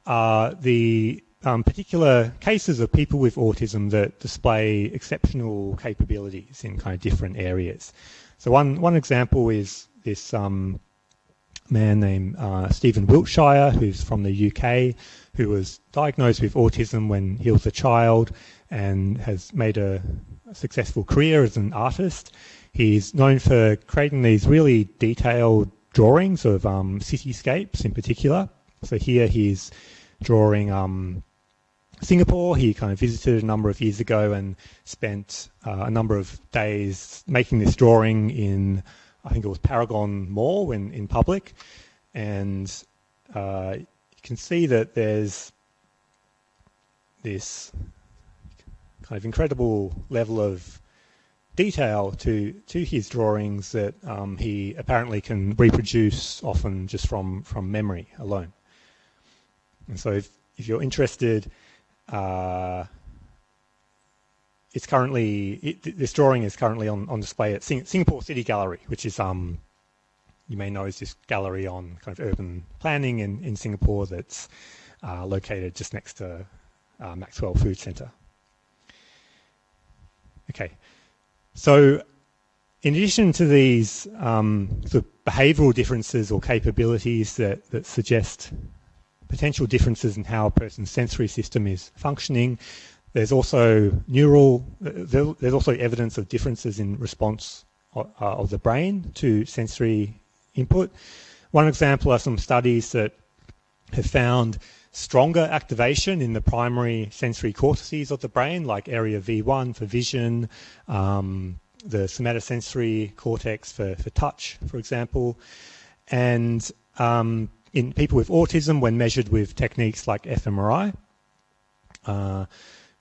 A: are the particular cases of people with autism that display exceptional capabilities in kind of different areas. So one example is this man named Stephen Wiltshire, who's from the UK, who was diagnosed with autism when he was a child and has made a successful career as an artist. He's known for creating these really detailed drawings of cityscapes in particular. So here he's drawing Singapore. He kind of visited a number of years ago and spent a number of days making this drawing in, I think it was Paragon Mall in public, and you can see that there's this kind of incredible level of detail to his drawings that he apparently can reproduce often just from memory alone. And so if you're interested, this drawing is currently on display at Singapore City Gallery, which is, you may know, is this gallery on kind of urban planning in Singapore that's located just next to Maxwell Food Centre. Okay, so in addition to these sort of behavioural differences or capabilities that suggest potential differences in how a person's sensory system is functioning, there's also there's also evidence of differences in response of the brain to sensory input. One example are some studies that have found stronger activation in the primary sensory cortices of the brain, like area V1 for vision, the somatosensory cortex for touch, for example. And in people with autism when measured with techniques like fMRI.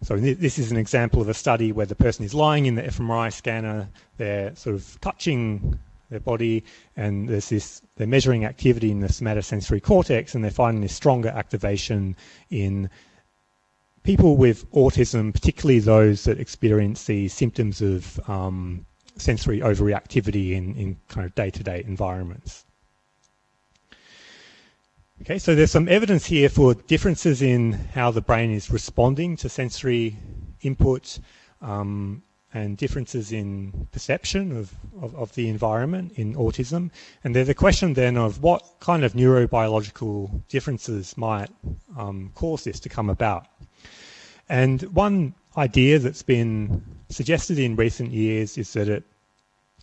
A: So this is an example of a study where the person is lying in the fMRI scanner, they're sort of touching their body, and they're measuring activity in the somatosensory cortex, and they're finding this stronger activation in people with autism, particularly those that experience the symptoms of sensory overreactivity in kind of day-to-day environments. Okay, so there's some evidence here for differences in how the brain is responding to sensory input, and differences in perception of the environment in autism. And there's a question then of what kind of neurobiological differences might cause this to come about. And one idea that's been suggested in recent years is that it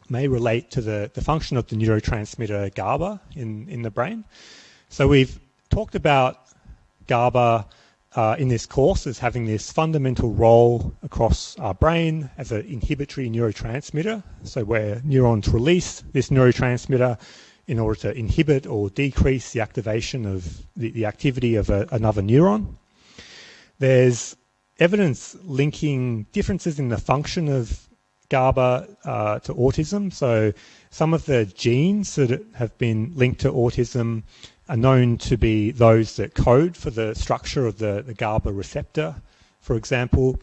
A: may relate to the function of the neurotransmitter GABA in the brain. So we've talked about GABA in this course as having this fundamental role across our brain as an inhibitory neurotransmitter. So where neurons release this neurotransmitter in order to inhibit or decrease the activation of the activity of another neuron. There's evidence linking differences in the function of GABA to autism. So some of the genes that have been linked to autism are known to be those that code for the structure of the GABA receptor, for example.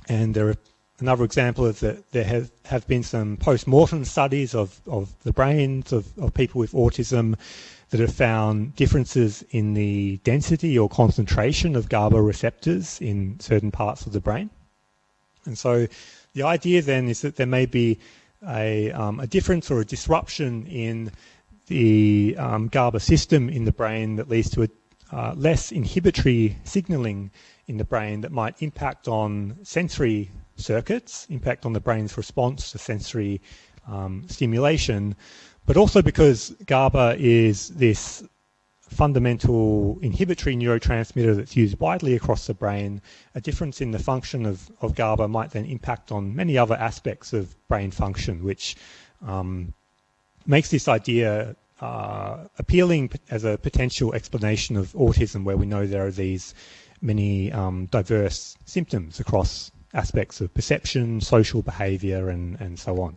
A: And another example is that there have been some post-mortem studies of the brains of people with autism that have found differences in the density or concentration of GABA receptors in certain parts of the brain. And so the idea then is that there may be a difference or a disruption in the GABA system in the brain that leads to a less inhibitory signaling in the brain that might impact on sensory circuits, impact on the brain's response to sensory stimulation, but also because GABA is this fundamental inhibitory neurotransmitter that's used widely across the brain, a difference in the function of GABA might then impact on many other aspects of brain function, which makes this idea appealing as a potential explanation of autism, where we know there are these many diverse symptoms across aspects of perception, social behavior, and so on.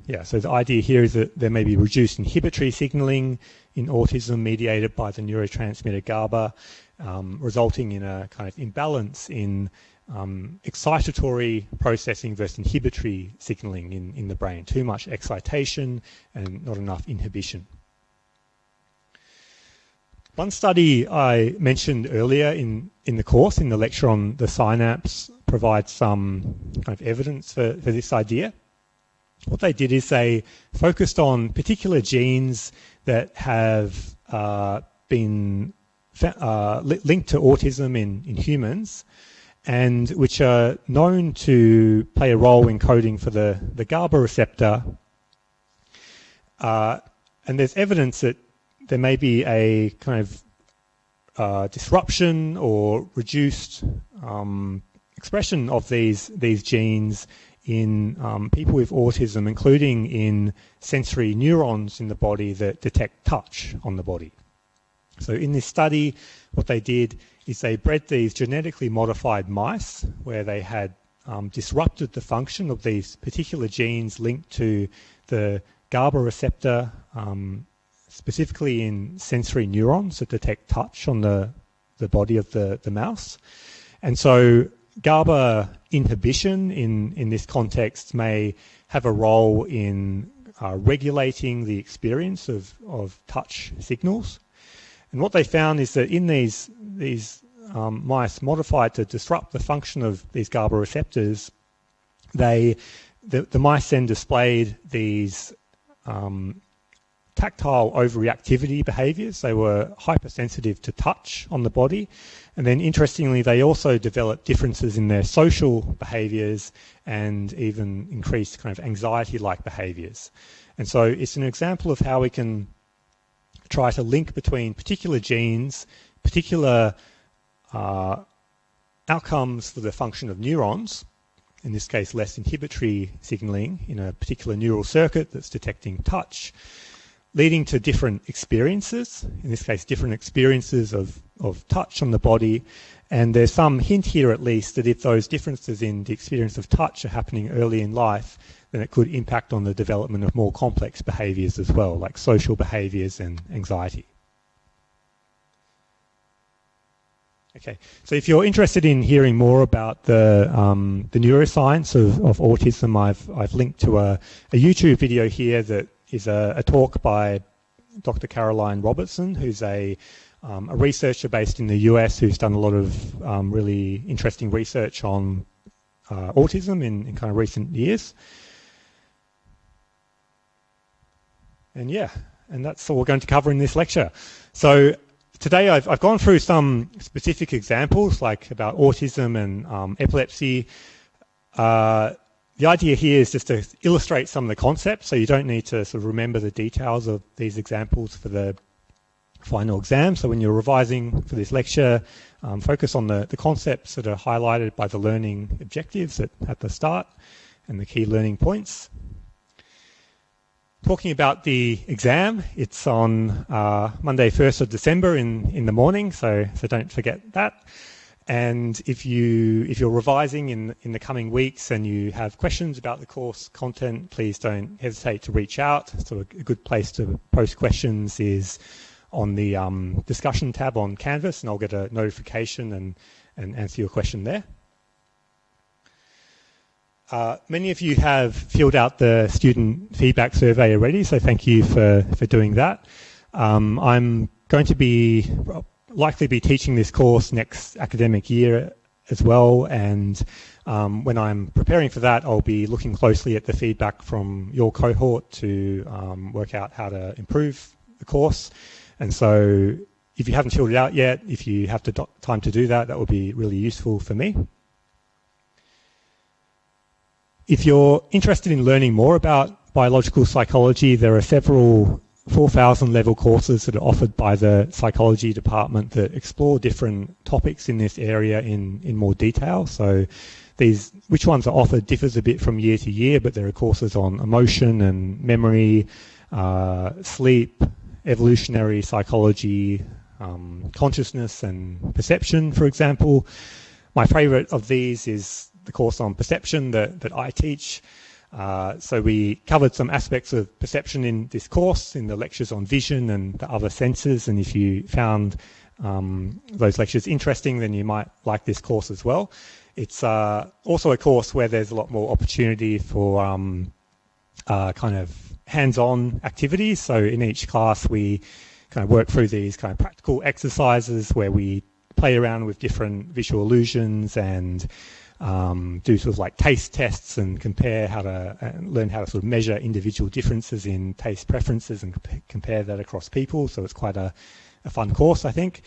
A: Yeah, so the idea here is that there may be reduced inhibitory signaling in autism mediated by the neurotransmitter GABA, resulting in a kind of imbalance in excitatory processing versus inhibitory signaling in the brain. Too much excitation and not enough inhibition. One study I mentioned earlier in the course, in the lecture on the synapse, provides some kind of evidence for this idea. What they did is they focused on particular genes that have been linked to autism in humans, and which are known to play a role in coding for the GABA receptor. And there's evidence that there may be a kind of disruption or reduced expression of these genes in people with autism, including in sensory neurons in the body that detect touch on the body. So in this study, what they did is they bred these genetically modified mice where they had disrupted the function of these particular genes linked to the GABA receptor, specifically in sensory neurons that detect touch on the body of the mouse. And so GABA inhibition in this context may have a role in regulating the experience of touch signals. And what they found is that in these mice modified to disrupt the function of these GABA receptors, the mice then displayed these tactile overreactivity behaviors. They were hypersensitive to touch on the body. And then interestingly, they also developed differences in their social behaviors and even increased kind of anxiety-like behaviors. And so it's an example of how we can try to link between particular genes, particular outcomes for the function of neurons, in this case less inhibitory signaling in a particular neural circuit that's detecting touch, leading to different experiences, in this case different experiences of touch on the body. And there's some hint here at least that if those differences in the experience of touch are happening early in life, then it could impact on the development of more complex behaviours as well, like social behaviours and anxiety. Okay, so if you're interested in hearing more about the neuroscience of autism, I've linked to a YouTube video here that is a talk by Dr. Caroline Robertson, who's a researcher based in the US who's done a lot of really interesting research on autism in kind of recent years. And yeah, and that's all we're going to cover in this lecture. So today I've gone through some specific examples like about autism and epilepsy. The idea here is just to illustrate some of the concepts, so you don't need to sort of remember the details of these examples for the final exam. So when you're revising for this lecture, focus on the concepts that are highlighted by the learning objectives at the start and the key learning points. Talking about the exam, it's on Monday 1st of December in the morning, so don't forget that. And if you're revising in the coming weeks and you have questions about the course content, please don't hesitate to reach out. So a good place to post questions is on the discussion tab on Canvas, and I'll get a notification and answer your question there. Many of you have filled out the student feedback survey already, so thank you for doing that. I'm going to likely be teaching this course next academic year as well, and when I'm preparing for that, I'll be looking closely at the feedback from your cohort to work out how to improve the course. And so if you haven't filled it out yet, if you have the time to do that, that would be really useful for me. If you're interested in learning more about biological psychology, there are several 4,000 level courses that are offered by the psychology department that explore different topics in this area in more detail. So which ones are offered differs a bit from year to year, but there are courses on emotion and memory, sleep, evolutionary psychology, consciousness and perception, for example. My favorite of these is the course on perception that I teach. So we covered some aspects of perception in this course in the lectures on vision and the other senses, and if you found those lectures interesting, then you might like this course as well. It's also a course where there's a lot more opportunity for kind of hands-on activities. So in each class we kind of work through these kind of practical exercises where we play around with different visual illusions and do sort of like taste tests and learn how to sort of measure individual differences in taste preferences and compare that across people. So it's quite a fun course, I think.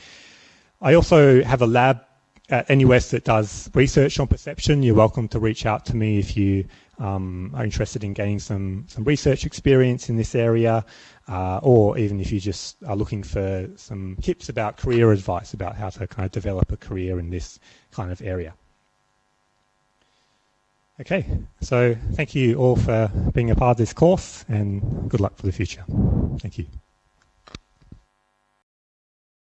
A: I also have a lab at NUS that does research on perception. You're welcome to reach out to me if you are interested in gaining some research experience in this area, or even if you just are looking for some tips about career advice about how to kind of develop a career in this kind of area. Okay, so thank you all for being a part of this course, and good luck for the future. Thank you.